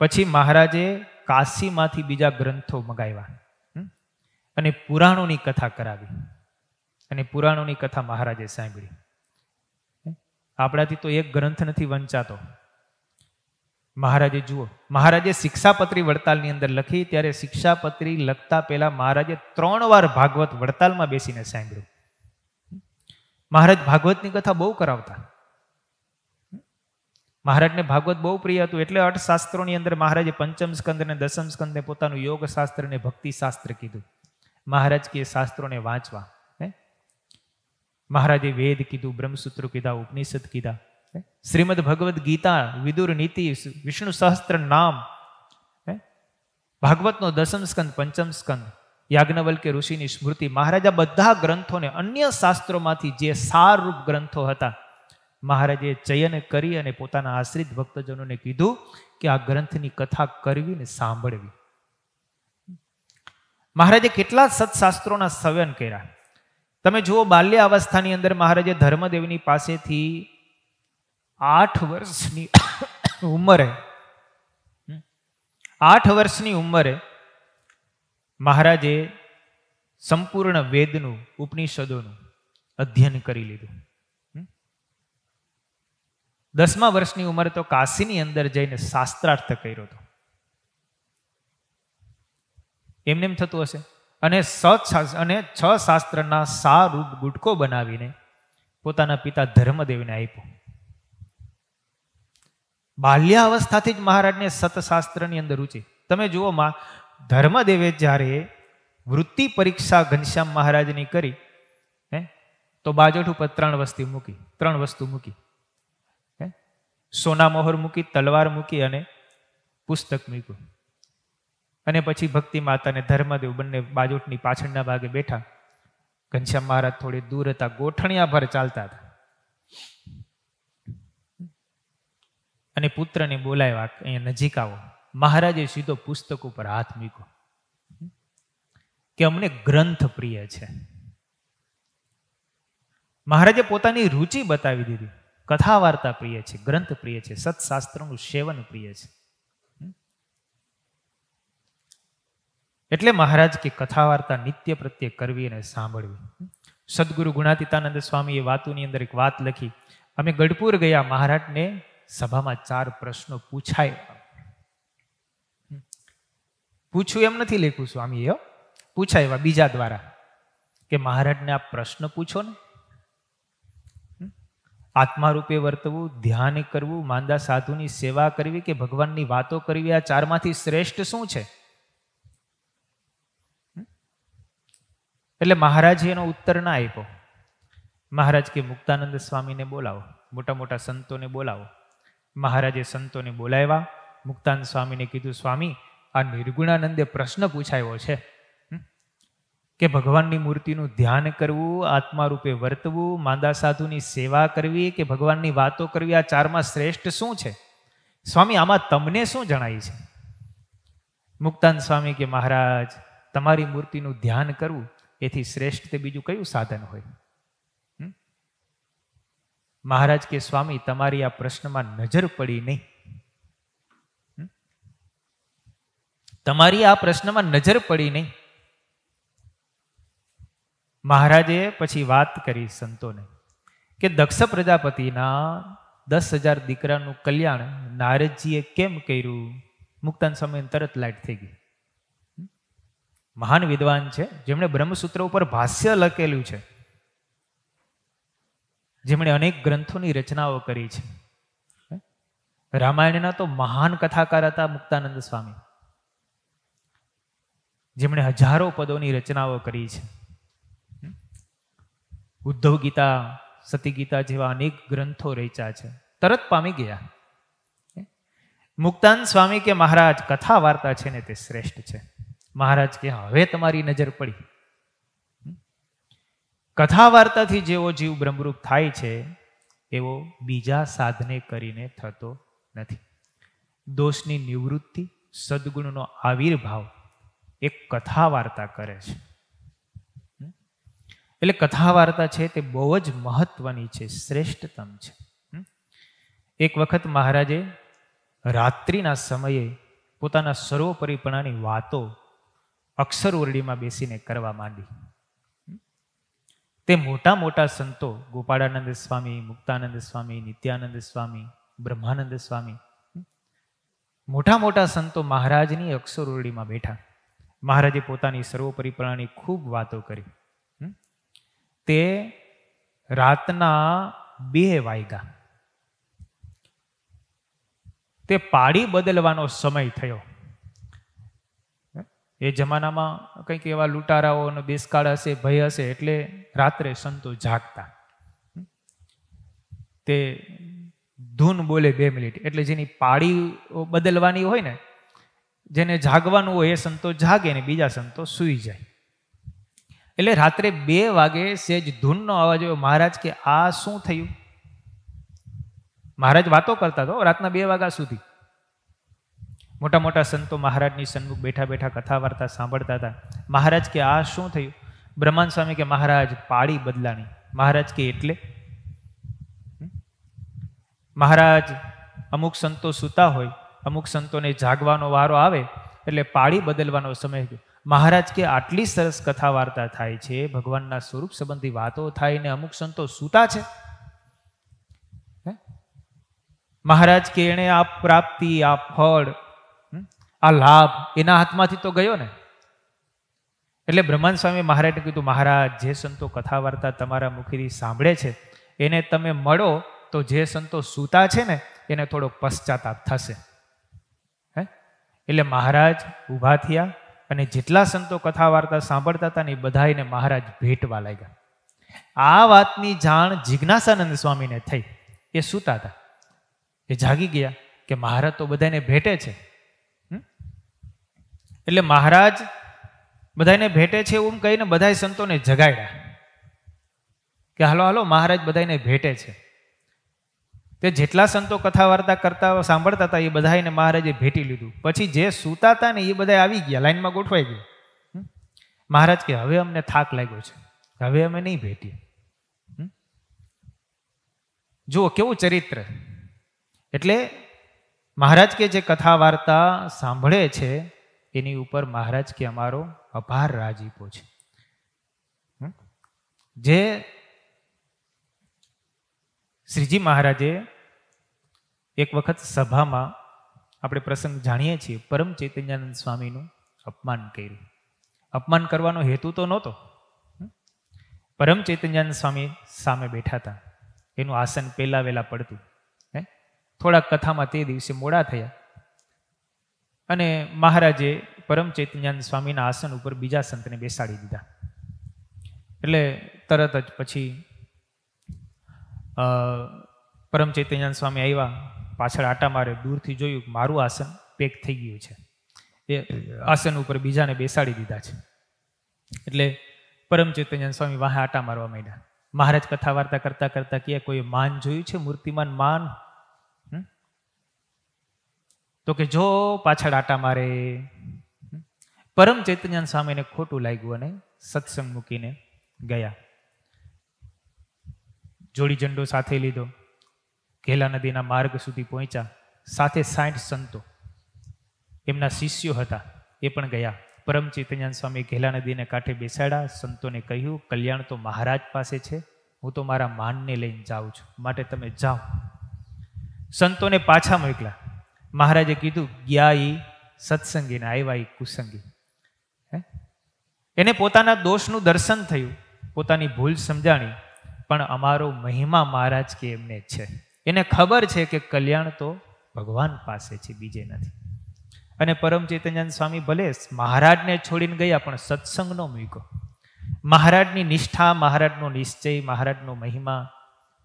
પછી મહારાજે કાશીમાંથી બીજા ગ્રંથો મગાવ્યા અને પુરાણોની કથા કરાવી, અને પુરાણોની કથા મહારાજે સાંભળી. આપણાથી તો એક ગ્રંથ નથી વંચાતો. મહારાજે જુઓ, મહારાજે શિક્ષાપત્રી વડતાલની અંદર લખી, ત્યારે શિક્ષાપત્રી લખતા પહેલા મહારાજે 3 વાર ભાગવત વડતાલમાં બેસીને સાંભળ્યું. મહારાજ ભાગવતની કથા બહુ કરાવતા. મહારાજને ભાગવત બહુ પ્રિય હતું, એટલે 8 શાસ્ત્રોની અંદર મહારાજે પંચમ સ્કંદ અને દસમ સ્કંદને પોતાનું યોગ શાસ્ત્ર અને ભક્તિ શાસ્ત્ર કીધું. મહારાજ કે શાસ્ત્રોને વાંચવા. મહારાજે વેદ કીધું, બ્રહ્મસૂત્રો કીધા, ઉપનિષદ કીધા, શ્રીમદ ભગવદ ગીતા, વિદુર નીતિ, વિષ્ણુ સહસ્ત્ર નામ, ભાગવતનો દસમ સ્કંદ, પંચમ સ્કંદ, યાજ્ઞવલ્ક્ય ઋષિની સ્મૃતિ. મહારાજા બધા ગ્રંથોને, અન્ય શાસ્ત્રોમાંથી જે સારરૂપ ગ્રંથો હતા, મહારાજે ચયન કરી અને પોતાના આશ્રિત ભક્તજનોને કીધું કે આ ગ્રંથની કથા કરવી ને સાંભળવી. મહારાજે કેટલા સત્શાસ્ત્રોના સવયન કર્યા. તમે જુઓ, બાલ્ય અવસ્થાની અંદર મહારાજે ધર્મદેવની પાસેથી 8 વર્ષની ઉંમરે 8 વર્ષની ઉંમરે મહારાજે સંપૂર્ણ વેદનું, ઉપનિષદોનું અધ્યયન કરી લીધું. 10મા વર્ષની ઉંમરે તો કાશીની અંદર જઈને શાસ્ત્રાર્થ કર્યો હતો. એમને એમ થતું હશે. અને 6 શાસ્ત્રના સારૂપ ગુટકો બનાવીને પોતાના પિતા ધર્મદેવને આપ્યો. બાલ્યાવસ્થાથી જ મહારાજને સતશાસ્ત્રની અંદર રુચિ. તમે જુઓ, ધર્મદેવે જ્યારે વૃત્તિ પરીક્ષા ઘનશ્યામ મહારાજની કરી, તો બાજોઠ ઉપર 3 વસ્તુ મૂકી. સોના મોહર મૂકી, તલવાર મૂકી અને પુસ્તક મૂક્યું. અને પછી ભક્તિ માતા અને ધર્મદેવ બંને બાજોઠની પાછળના ભાગે બેઠા. ઘનશ્યામ મહારાજ થોડી દૂર હતા, ગોઠણિયા ભર ચાલતા હતા. અને પુત્રને બોલાવ્યા, અહીંયા નજીક આવો. મહારાજે સીધો પુસ્તક ઉપર હાથ મૂક્યો કે અમને ગ્રંથ પ્રિય છે. મહારાજે પોતાની રુચિ બતાવી દીધી. કથા વાર્તા પ્રિય છે, ગ્રંથ પ્રિય છે, સત્શાસ્ત્રનું સેવન પ્રિય છે. એટલે મહારાજ કે કથા વાર્તા નિત્ય પ્રત્યે કરવી અને સાંભળવી. સદગુરુ ગુણાતીતાનંદ સ્વામીએ વાતોની અંદર એક વાત લખી. અમે ગઢપુર ગયા, મહારાજને સભામાં 4 પ્રશ્નો પૂછાય. પૂછ્યું એમ નથી લખ્યું સ્વામીએ, પૂછાય બીજા દ્વારા કે મહારાજને આ પ્રશ્ન પૂછો ને. આત્મા રૂપે વર્તવું, ધ્યાન કરવું, માંદા સાધુની સેવા કરવી કે ભગવાનની વાતો કરવી, આ 4માંથી શ્રેષ્ઠ શું છે? એટલે મહારાજે એનો ઉત્તર ના આપ્યો. મહારાજ કે મુક્તાનંદ સ્વામીને બોલાવો, મોટા મોટા સંતોને બોલાવો. મહારાજે સંતોને બોલાવ્યા. મુક્તાનંદ સ્વામીને કીધું, સ્વામી, આ નિર્ગુણાનંદે પ્રશ્ન પૂછાયો છે કે ભગવાનની મૂર્તિનું ધ્યાન કરવું, આત્મા રૂપે વર્તવું, માંદા સાધુની સેવા કરવી કે ભગવાનની વાતો કરવી, આ 4માં શ્રેષ્ઠ શું છે? સ્વામી, આમાં તમને શું જણાય છે? મુક્તાનંદ સ્વામી કે મહારાજ, તમારી મૂર્તિનું ધ્યાન કરવું એથી શ્રેષ્ઠ તે બીજું કયું સાધન હોય? મહારાજ કે સ્વામી, તમારી આ પ્રશ્નમાં નજર પડી નહીં. તમારી આ પ્રશ્નમાં નજર પડી નહીં. મહારાજે પછી વાત કરી સંતોને કે દક્ષ પ્રજાપતિના 10,000 દીકરાનું કલ્યાણ નારદજીએ કેમ કર્યું? મુક્તાનંદ સ્વામી તરત લાઈટ થઈ ગઈ. મહાન વિદ્વાન છે, જેમણે બ્રહ્મસૂત્ર ઉપર ભાષ્ય લખેલું છે, જેમણે અનેક ગ્રંથોની રચનાઓ કરી છે. રામાયણના તો મહાન કથાકાર હતા મુક્તાનંદ સ્વામી, જેમણે હજારો પદોની રચનાઓ કરી છે. ઉદ્ધવ ગીતા, સતી ગીતા જેવા અનેક ગ્રંથો રચ્યા છે. તરત પામી ગયા. મુક્તાન સ્વામી કે મહારાજ કથા વાર્તા છે ને તે શ્રેષ્ઠ છે. મહારાજ કે હવે તમારી નજર પડી. કથા વાર્તાથી જેવો જીવ બ્રહ્મરૂપ થાય છે એવો બીજા સાધને કરીને થતો નથી. દોષની નિવૃત્તિ, સદગુણનો આવિર્ભાવ એક કથા વાર્તા કરે છે. એટલે કથા વાર્તા છે તે બહુ જ મહત્વની છે, શ્રેષ્ઠતમ છે. એક વખત મહારાજે રાત્રિના સમયે પોતાના સર્વોપરીપણાની વાતો અક્ષર ઓરડીમાં બેસીને કરવા માંડી. તે મોટા મોટા સંતો ગોપાળાનંદ સ્વામી, મુક્તાનંદ સ્વામી, નિત્યાનંદ સ્વામી, બ્રહ્માનંદ સ્વામી, મોટા મોટા સંતો મહારાજની અક્ષર ઓરડીમાં બેઠા. મહારાજે પોતાની સર્વોપરીપણાની ખૂબ વાતો કરી. તે રાતના 2 વાગ્યા. તે પાડી બદલવાનો સમય થયો. એ જમાનામાં કંઈક એવા લૂંટારાઓ અને બેસકાળ હશે, ભય હશે, એટલે રાત્રે સંતો જાગતા. તે ધૂન બોલે 2 મિનિટ, એટલે જેની પાડી બદલવાની હોય ને, જેને જાગવાનું હોય એ સંતો જાગે ને બીજા સંતો સૂઈ જાય. એટલે રાત્રે 2 વાગે સેજ ધૂનનો અવાજ આવ્યો. મહારાજ કે આ શું થયું? મહારાજ વાતો કરતા હતો રાતના 2 વાગ્યા સુધી. મોટા મોટા સંતો મહારાજની સન્મુખ બેઠા બેઠા કથા વાર્તા સાંભળતા હતા. મહારાજ કે આ શું થયું? બ્રહ્માનંદ સ્વામી કે મહારાજ પાડી બદલાણી. મહારાજ કે એટલે? મહારાજ અમુક સંતો સૂતા હોય, અમુક સંતોને જાગવાનો વારો આવે એટલે પાડી બદલવાનો સમય. મહારાજ કે આટલી સરસ કથા વાર્તા થાય છે, ભગવાનના સ્વરૂપ સંબંધી વાતો થાય ને અમુક સંતો સૂતા છે. મહારાજ કે એણે આ પ્રાપ્તિ, આ ફળ, આ લાભ એના હાથમાંથી તો ગયો ને. એટલે બ્રહ્માનંદ સ્વામી મહારાજે કીધું, મહારાજ જે સંતો કથા વાર્તા તમારા મુખેથી સાંભળે છે એને તમે મળો તો જે સંતો સૂતા છે ને એને થોડો પશ્ચાતાપ થશે. એટલે મહારાજ ઊભા થયા અને જેટલા સંતો કથા વાર્તા સાંભળતા હતા ને એ બધાને મહારાજ ભેટવા લાગ્યા. આ વાતની જાણ જિજ્ઞાસાનંદ સ્વામીને થઈ. એ સૂતા હતા, એ જાગી ગયા કે મહારાજ તો બધાને ભેટે છે. એટલે મહારાજ બધાને ભેટે છે એવું કહીને બધા સંતોને જગાડ્યા કે હાલો હાલો મહારાજ બધાને ભેટે છે. તે જેટલા સંતો કથા વાર્તા કરતા સાંભળતા હતા એ બધાને મહારાજે ભેટી લીધું. પછી જે સૂતા હતા ને એ બધા આવી ગયા, લાઈનમાં ગોઠવાઈ ગયા. મહારાજ કે હવે અમને થાક લાગ્યો છે, હવે અમે નહીં ભેટીએ. જુઓ કેવું ચરિત્ર. એટલે મહારાજ કે જે કથા વાર્તા સાંભળે છે એની ઉપર મહારાજ કે અમારો અપાર રાજીપો છે. જે શ્રીજી મહારાજે એક વખત સભામાં, આપણે પ્રસંગ જાણીએ છીએ, પરમ ચૈતન્યાનંદ સ્વામીનું અપમાન કર્યું. અપમાન કરવાનો હેતુ તો નહોતો. પરમ ચૈતન્યાનંદ સ્વામી સામે બેઠા હતા, એનું આસન પહેલા વહેલા પડતું. થોડાક કથામાં તે દિવસે મોડા થયા અને મહારાજે પરમ ચૈતન્યાનંદ સ્વામીના આસન ઉપર બીજા સંતને બેસાડી દીધા. એટલે તરત જ પછી પરમ ચૈતન્યાનંદ સ્વામી આવ્યા, પાછળ આટા મારે, દૂરથી જોયું મારું આસન પેક થઈ ગયું છે, એ આસન ઉપર બીજાને બેસાડી દીધા છે. એટલે પરમ ચૈતન્યાનંદ સ્વામી વાહે આટા મારવા માંડ્યા. મહારાજ કથા વાર્તા કરતા કરતા કહે, કોઈ માન જોયું છે? મૂર્તિમાન માન? તો કે જો પાછળ આટા મારે. પરમ ચૈતન્યાનંદ સ્વામીને ખોટું લાગ્યું અને સત્સંગ મૂકીને ગયા. જોડી ઝંડો સાથે લીધો, ઘેલા નદીના માર્ગ સુધી પહોંચ્યા. સાથે 60 સંતો એમના શિષ્યો હતા, એ પણ ગયા. પરમ ચૈતન્યાનંદ સ્વામી ઘેલા નદીને કાંઠે બેસાડ્યા. સંતોને કહ્યું, કલ્યાણ તો મહારાજ પાસે છે, હું તો મારા માનને લઈને જાઉં છું, માટે તમે જાઓ. સંતોને પાછા મોકલ્યા. મહારાજે કીધું, ગયા ઈ સત્સંગી ને આવ્યા ઈ કુસંગી. એને પોતાના દોષનું દર્શન થયું, પોતાની ભૂલ સમજાણી, પણ અમારો મહિમા મહારાજ કે એમને છે. એને ખબર છે કે કલ્યાણ તો ભગવાન પાસે છે, બીજે નથી. અને પરમ ચૈતન્યાનંદ સ્વામી ભલે મહારાજને છોડીને ગયા પણ સત્સંગનો મૂક્યો. મહારાજની નિષ્ઠા, મહારાજનો નિશ્ચય, મહારાજનો મહિમા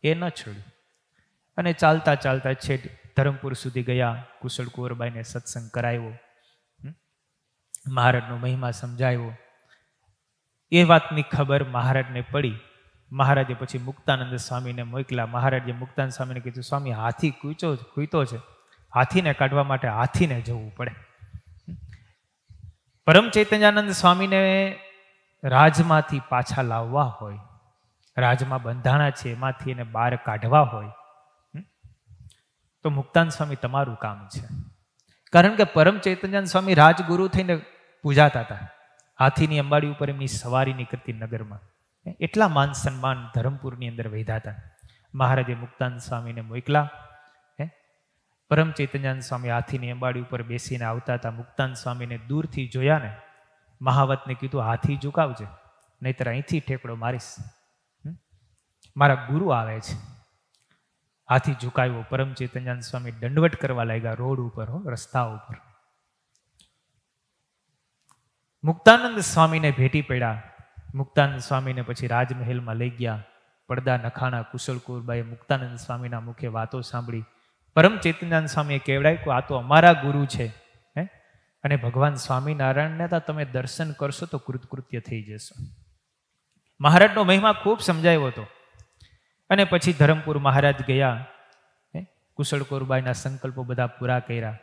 એ ન છોડ્યું. અને ચાલતા ચાલતા છેક ધરમપુર સુધી ગયા. કુશળ કુંવરબાઈને સત્સંગ કરાવ્યો, મહારાજનો મહિમા સમજાવ્યો. એ વાતની ખબર મહારાજને પડી. મહારાજે પછી મુક્તાનંદ સ્વામીને મોકલા. મહારાજે મુક્તાનંદ સ્વામીને કીધું, સ્વામી હાથી કૂતો છે, હાથીને કાઢવા માટે હાથીને જવું પડે. પરમ ચૈતન્યાનંદ સ્વામીને રાજમાંથી પાછા લાવવા હોય, રાજમાં બંધાણા છે એમાંથી એને બહાર કાઢવા હોય, તો મુક્તાનંદ સ્વામી તમારું કામ છે. કારણ કે પરમ ચૈતન્યાનંદ સ્વામી રાજગુરુ થઈને પૂજાતા હતા. હાથીની અંબાડી ઉપર એમની સવારી નીકળતી નગરમાં. એટલા માન સન્માન ધરમપુરની અંદર વધ્યા હતા. મહારાજે મુક્તાનંદ સ્વામીને મોકલા. પરમ ચૈતન્યાનંદ સ્વામી હાથીની અંબાડી ઉપર બેસીને આવતા હતા. મુક્તાનંદ સ્વામીને દૂરથી જોયા ને મહાવતને કીધું, હાથી ઝુકાવજે, નહીતર અહીંથી ઠેકડો મારીશ, મારા ગુરુ આવે છે. હાથી ઝુકાવ્યો. પરમ ચૈતન્યાનંદ સ્વામી દંડવટ કરવા લાગ્યા રોડ ઉપર, રસ્તા ઉપર. મુક્તાનંદ સ્વામીને ભેટી પડ્યા. મુક્તાનંદ સ્વામીને પછી રાજમહેલમાં લઈ ગયા. પડદા નખાણા. કુશળ કુંવરબાઈએ મુક્તાનંદ સ્વામીના મુખે વાતો સાંભળી. પરમ ચૈતન્યાનંદ સ્વામીએ કહેવડાય કે આ તો અમારા ગુરુ છે, અને ભગવાન સ્વામિનારાયણને તો તમે દર્શન કરશો તો કૃતકૃત્ય થઈ જશો. મહારાજનો મહિમા ખૂબ સમજાયો હતો. અને પછી ધરમપુર મહારાજ ગયા. કુશળ કુંવરબાઈના સંકલ્પો બધા પૂરા કર્યા.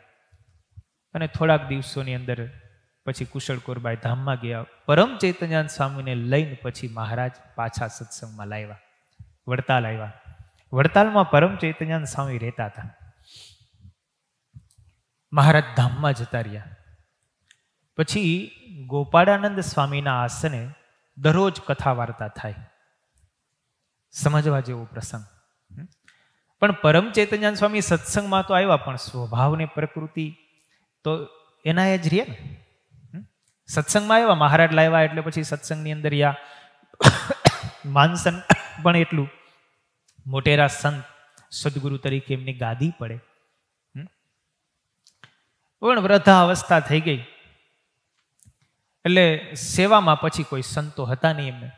અને થોડાક દિવસોની અંદર પછી કુશળ કુંવરબાઈ ધામમાં ગયા. પરમ ચૈતન્યાનંદ સ્વામીને લઈને પછી મહારાજ પાછા સત્સંગમાં લાવ્યા. વડતાલ આવ્યા. વડતાલમાં પરમ ચૈતન્યાનંદ સ્વામી રહેતા હતા. મહારાજ ધામમાં જતા રહ્યા. પછી ગોપાળાનંદ સ્વામીના આસને દરરોજ કથા વાર્તા થાય. સમજવા જેવો પ્રસંગ. પણ પરમ ચૈતન્યાનંદ સ્વામી સત્સંગમાં તો આવ્યા, પણ સ્વભાવને પ્રકૃતિ તો એના એ જ રહે ને. સત્સંગમાં આવ્યા, મહારાજ લાવ્યા એટલે પછી સત્સંગની અંદર યા માનસન પણ એટલું. મોટેરા સંત સદગુરુ તરીકે એમની ગાદી પડે. પણ વૃદ્ધા અવસ્થા થઈ ગઈ એટલે સેવામાં પછી કોઈ સંતો હતા નહીં એમને.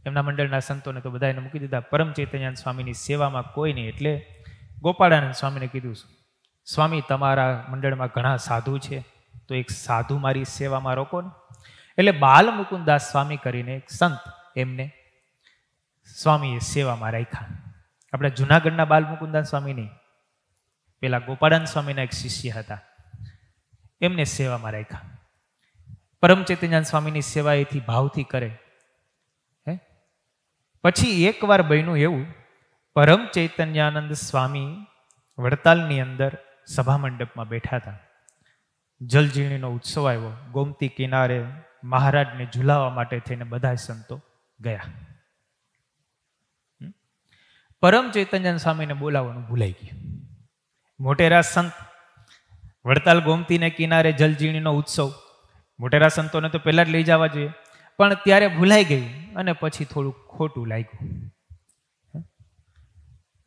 એમના મંડળના સંતોને તો બધા એને મૂકી દીધા. પરમ ચૈતન્યાનંદ સ્વામીની સેવામાં કોઈ નહીં. એટલે ગોપાળાનંદ સ્વામીને કીધું, સ્વામી તમારા મંડળમાં ઘણા સાધુ છે, તો એક સાધુ મારી સેવામાં રોકો ને. એટલે બાલ મુકુદાસ સ્વામી કરીને એક સંત એમને સ્વામીએ સેવામાં રાખ્યા. આપણે જુનાગઢના બાલ મુકુદાસ સ્વામી નહીં, પેલા ગોપાળાનંદ સ્વામીના એક શિષ્ય હતા, એમને સેવામાં રાખ્યા. પરમ ચૈતન્યાનંદ સ્વામીની સેવા એથી ભાવથી કરે. પછી એકવાર બન્યું એવું, પરમ ચૈતન્યાનંદ સ્વામી વડતાલની અંદર સભા મંડપમાં બેઠા હતા. જલઝીણીનો ઉત્સવ આવ્યો. ગોમતી કિનારે મહારાજને ઝુલાવવા માટે થઈને બધા સંતો ગયા. પરમ ચૈતન્યાનંદ સ્વામીને બોલાવવાનું ભૂલાઈ ગયું. મોટેરા સંત વડતાલ ગોમતીને કિનારે જલઝીણીનો ઉત્સવ, મોટેરા સંતોને તો પહેલા જ લઈ જવા જોઈએ, પણ ત્યારે ભૂલાઈ ગયું અને પછી થોડું ખોટું લાગ્યું.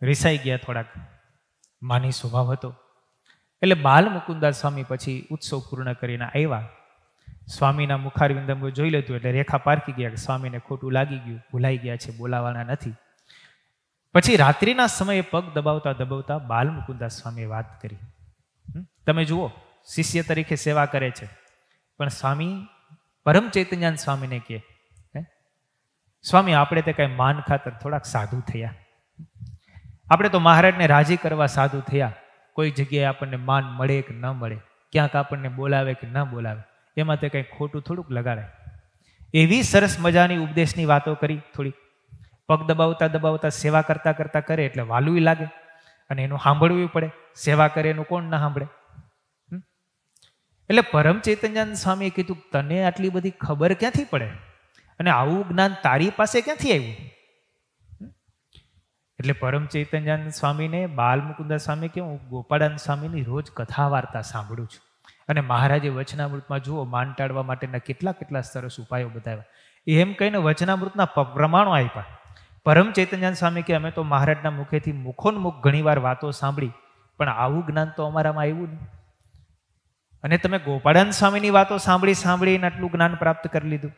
રિસાઈ ગયા થોડાક, માની સ્વભાવ હતો. એટલે બાલ મુકુદાસ સ્વામી પછી ઉત્સવ પૂર્ણ કરીને આવ્યા. સ્વામીના મુખારવિંદમ જોઈ લીધું એટલે રેખા પારખી ગયા કે સ્વામીને ખોટું લાગી ગયું, ભૂલાઈ ગયા છે, બોલાવાના નથી. પછી રાત્રિના સમયે પગ દબાવતા દબાવતા બાલ મુકુદાસ સ્વામીએ વાત કરી. તમે જુઓ, શિષ્ય તરીકે સેવા કરે છે, પણ સ્વામી પરમ ચૈતન્યાનંદ સ્વામીને કહે, સ્વામી આપણે તે કાંઈ માન ખાતર થોડાક સાધુ થયા, આપણે તો મહારાજને રાજી કરવા સાધુ થયા. કોઈ જગ્યાએ આપણને માન મળે કે ન મળે, ક્યાંક આપણને બોલાવે કે ન બોલાવે, એમાં તે કંઈ ખોટું થોડુંક લગાડે. એવી સરસ મજાની ઉપદેશની વાતો કરી. થોડી પગ દબાવતા દબાવતા સેવા કરતા કરતા કરે એટલે વાલું લાગે અને એનું સાંભળવું પડે. સેવા કરે એનું કોણ ના સાંભળે? એટલે પરમ ચૈતન્યાનંદ સ્વામીએ કીધું, તને આટલી બધી ખબર ક્યાંથી પડે અને આવું જ્ઞાન તારી પાસે ક્યાંથી આવ્યું? એટલે પરમ ચૈતન્યાનંદ સ્વામીને બાલ મુકુદાસ સ્વામી કે હું ગોપાળાનંદ સ્વામીની રોજ કથા વાર્તા સાંભળું છું. અને મહારાજે વચનામૃતમાં જુઓ માન ટાળવા માટેના કેટલા કેટલા સરસ ઉપાયો બતાવ્યા. એમ કહીને વચનામૃતના પ્રમાણો આપ્યા. પરમ ચૈતન્યાનંદ સ્વામી કે અમે તો મહારાજના મુખેથી મુખોન્મુખ ઘણી વાર વાતો સાંભળી, પણ આવું જ્ઞાન તો અમારામાં આવ્યું નહીં. અને તમે ગોપાળાનંદ સ્વામીની વાતો સાંભળી સાંભળીને આટલું જ્ઞાન પ્રાપ્ત કરી લીધું.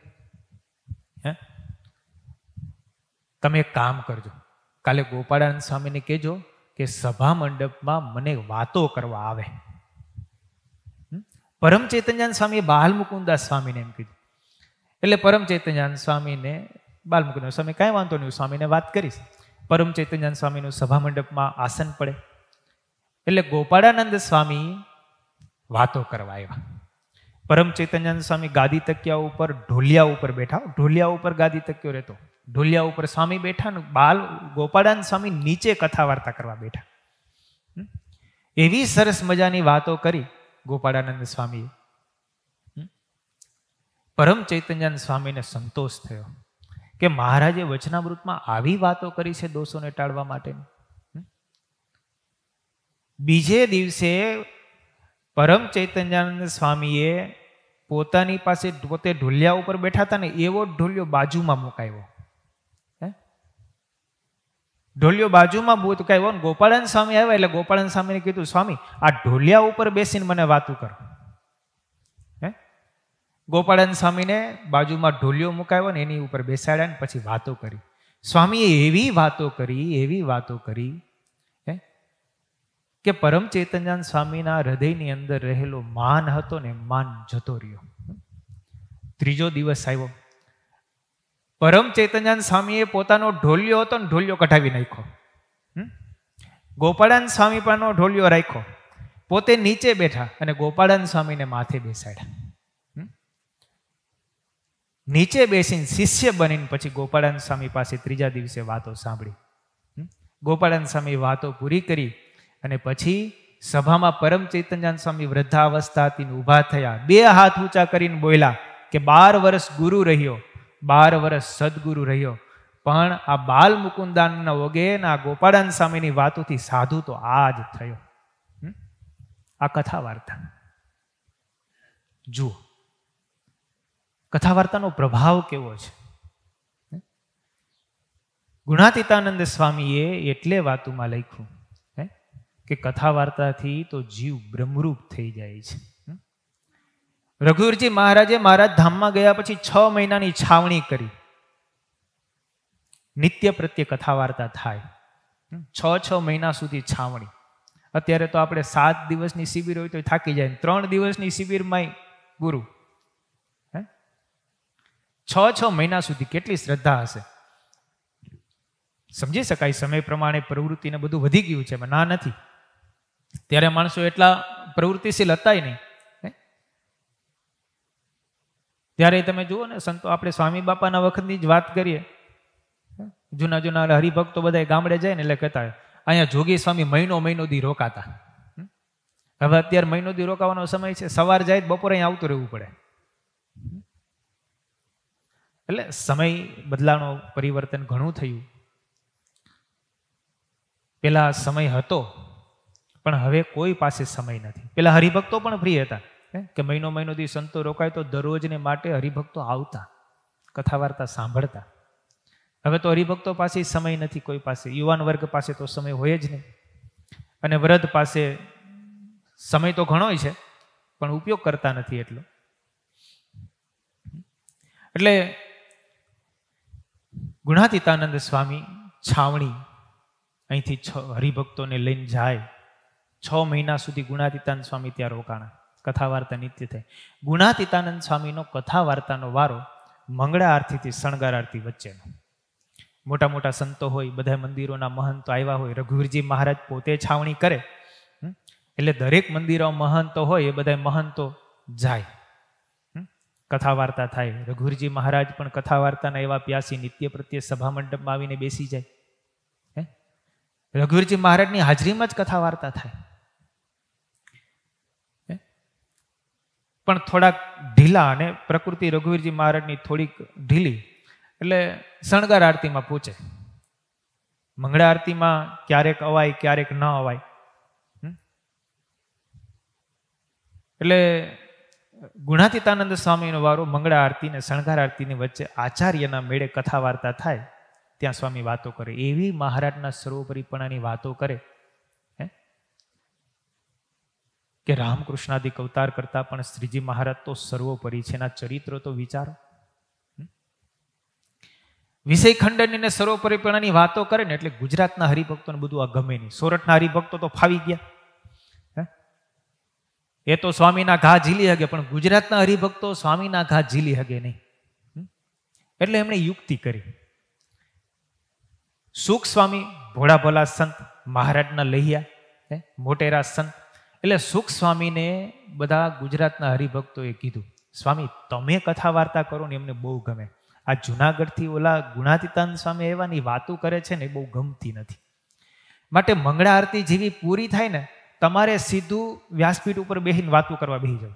તમે એક કામ કરજો, કાલે ગોપાળાનંદ સ્વામીને કહેજો કે સભા મંડપમાં મને વાતો કરવા આવે. પરમ ચૈતન્યાન સ્વામીએ બાલ મુકુદાસ સ્વામીને એમ કીધું. એટલે પરમ ચૈતન્યાન સ્વામીને બાલ મુકુદાસ સ્વામી કાંઈ વાંધો નહીં, સ્વામીને વાત કરીશ. પરમ ચૈતન્યાન સ્વામીનું સભા મંડપમાં આસન પડે એટલે ગોપાળાનંદ સ્વામી વાતો કરવા આવ્યા. પરમ ચૈતન્યાન સ્વામી ગાદી તકિયા ઉપર ઢોલિયા ઉપર બેઠા. ઢોલિયા ઉપર ગાદી તકિયો રહેતો, ઢોલિયા ઉપર સ્વામી બેઠા ને બાલ ગોપાળાનંદ સ્વામી નીચે કથા વાર્તા કરવા બેઠા. એવી સરસ મજાની વાતો કરી ગોપાળાનંદ સ્વામીએ. પરમ ચૈતન્યાન સ્વામીને સંતોષ થયો કે મહારાજે વચનામૃતમાં આવી વાતો કરી છે દોષોને ટાળવા માટે. બીજે દિવસે પરમ ચૈતન્યાનંદ સ્વામીએ પોતાની પાસે પોતે ઢોલિયા ઉપર બેઠા હતા ને એવો ઢોલિયો બાજુમાં મુકાયો. ઢોલિયો બાજુમાં મુકાયો ને ગોપાળાનંદ સ્વામી આવ્યા એટલે ગોપાળાનંદ સ્વામીને કીધું, સ્વામી આ ઢોલિયા ઉપર બેસીને મને વાતું કરો. ગોપાળાનંદ સ્વામીને બાજુમાં ઢોલિયો મુકાયો ને એની ઉપર બેસાડ્યા ને પછી વાતો કરી. સ્વામીએ એવી વાતો કરી કે પરમ ચૈતન્યાન સ્વામીના હૃદયની અંદર રહેલો માન હતો ને માન જતો રહ્યો. ત્રીજો દિવસ આવ્યો, પરમ ચૈતન્યાન સ્વામીએ પોતાનો ઢોલિયો હતો ને ઢોલિયો કઢાવી નાખ્યો. ગોપાળાનંદ સ્વામી પણ ઢોલિયો રાખ્યો, પોતે નીચે બેઠા અને ગોપાળાનંદ સ્વામીને માથે બેસાડ્યા. નીચે બેસીને શિષ્ય બનીને પછી ગોપાળાનંદ સ્વામી પાસે ત્રીજા દિવસે વાતો સાંભળી. ગોપાળાનંદ સ્વામી વાતો પૂરી કરી અને પછી સભામાં પરમ ચૈતન્યાન સ્વામી વૃદ્ધાવસ્થાથી ઊભા થયા. 2 હાથ ઊંચા કરીને બોલ્યા કે 12 વર્ષ ગુરુ રહ્યો, 12 વર્ષ સદગુરુ રહ્યો, પણ આ બાલ મુકુંદાનના વગેરે આ ગોપાળાનંદ સ્વામીની વાતોથી સાધુ તો આ જ થયો. આ કથા વાર્તા જુઓ, કથા વાર્તાનો પ્રભાવ કેવો છે. ગુણાતીતાનંદ સ્વામીએ એટલે વાતોમાં લખ્યું કે કથા વાર્તાથી તો જીવ બ્રહ્મરૂપ થઈ જાય છે. રઘુવીરજી મહારાજે મહારાજ ધામમાં ગયા પછી 6 મહિનાની છાવણી કરી. નિત્ય પ્રત્યે કથા વાર્તા થાય. 6 મહિના સુધી છાવણી. અત્યારે તો આપણે 7 દિવસની શિબિર હોય તો થાકી જાય, 3 દિવસની શિબિરમાં ગુરુ. 6 મહિના સુધી કેટલી શ્રદ્ધા હશે. સમજી શકાય સમય પ્રમાણે પ્રવૃત્તિને બધું વધી ગયું છે, ના નથી. ત્યારે માણસો એટલા પ્રવૃત્તિશીલ હતા નહીં. ત્યારે તમે જુઓ ને સંતો, આપણે સ્વામી બાપાના વખતની જ વાત કરીએ. જૂના જૂના હરિભક્તો બધા ગામડે જાય ને એટલે કહેતા અહીંયા જોગી સ્વામી મહિનો દી રોકાતા. હવે અત્યારે મહિનો દી રોકાવાનો સમય છે, સવાર જાય બપોરે અહીંયા આવતું રહેવું પડે. એટલે સમય બદલાનો પરિવર્તન ઘણું થયું. પેલા સમય હતો પણ હવે કોઈ પાસે સમય નથી. પેલા હરિભક્તો પણ ફ્રી હતા કે મહિનો દી સંતો રોકાય તો દરરોજને માટે હરિભક્તો આવતા, કથા વાર્તા સાંભળતા. હવે તો હરિભક્તો પાસે સમય નથી કોઈ પાસે. યુવાન વર્ગ પાસે તો સમય હોય જ નહીં, અને વૃદ્ધ પાસે સમય તો ઘણો છે પણ ઉપયોગ કરતા નથી એટલો. એટલે ગુણાતીતાનંદ સ્વામી છાવણી અહીંથી હરિભક્તોને લઈને જાય. 6 મહિના સુધી ગુણાતીતાનંદ સ્વામી ત્યાં રોકાણા. કથા વાર્તા નિત્ય થાય. ગુણાતીતાનંદ સ્વામીનો કથા વાર્તાનો વારો મંગળા આરતીથી શણગાર આરતી વચ્ચેનો. મોટા મોટા સંતો હોય, બધા મંદિરોના મહંતો આવ્યા હોય. રઘુવીરજી મહારાજ પોતે છાવણી કરે એટલે દરેક મંદિરો મહંતો હોય એ બધા મહંતો જાય, કથા વાર્તા થાય. રઘુવીરજી મહારાજ પણ કથા વાર્તાના એવા પ્યાસી નિત્ય પ્રત્યે સભા મંડપમાં આવીને બેસી જાય. રઘુવીરજી મહારાજની હાજરીમાં જ કથા વાર્તા થાય. પણ થોડાક ઢીલા, અને પ્રકૃતિ રઘુવીરજી મહારાજની થોડીક ઢીલી, એટલે શણગાર આરતીમાં પૂછે. મંગળા આરતીમાં ક્યારેક અવાય ક્યારેક ન અવાય. એટલે ગુણાતીતાનંદ સ્વામીનો વારો મંગળા આરતી ને શણગાર આરતીની વચ્ચે આચાર્યના મેળે કથા વાર્તા થાય ત્યાં સ્વામી વાતો કરે. એવી મહારાજના સર્વોપરીપણાની વાતો કરે કે રામકૃષ્ણાદિક અવતાર કરતા પણ શ્રીજી મહારાજ તો સર્વોપરી છે. એના ચરિત્રો તો વિચારો. વિષય ખંડનની સર્વોપરીપણાની વાતો કરે ને એટલે ગુજરાતના હરિભક્તોને બધું આ ગમે નહીં. સોરઠના હરિભક્તો તો ફાવી ગયા, એ તો સ્વામીના ઘા ઝીલી હગે, પણ ગુજરાતના હરિભક્તો સ્વામીના ઘા ઝીલી હગે નહીં. એટલે એમણે યુક્તિ કરી. સુખ સ્વામી ભોળા ભોલા સંત, મહારાજના લહિયા, મોટેરા સંત, એટલે સુખ સ્વામીને બધા ગુજરાતના હરિભક્તોએ કીધું, સ્વામી તમે કથા વાર્તા કરો ને એમને બહુ ગમે. આ જુનાગઢથી ઓલા ગુણાતીતાનંદ સ્વામી એવાની વાતો કરે છે ને એ બહુ ગમતી નથી. માટે મંગળા આરતી જેવી પૂરી થાય ને તમારે સીધું વ્યાસપીઠ ઉપર બેસીને વાતો કરવા બેસી જાવ.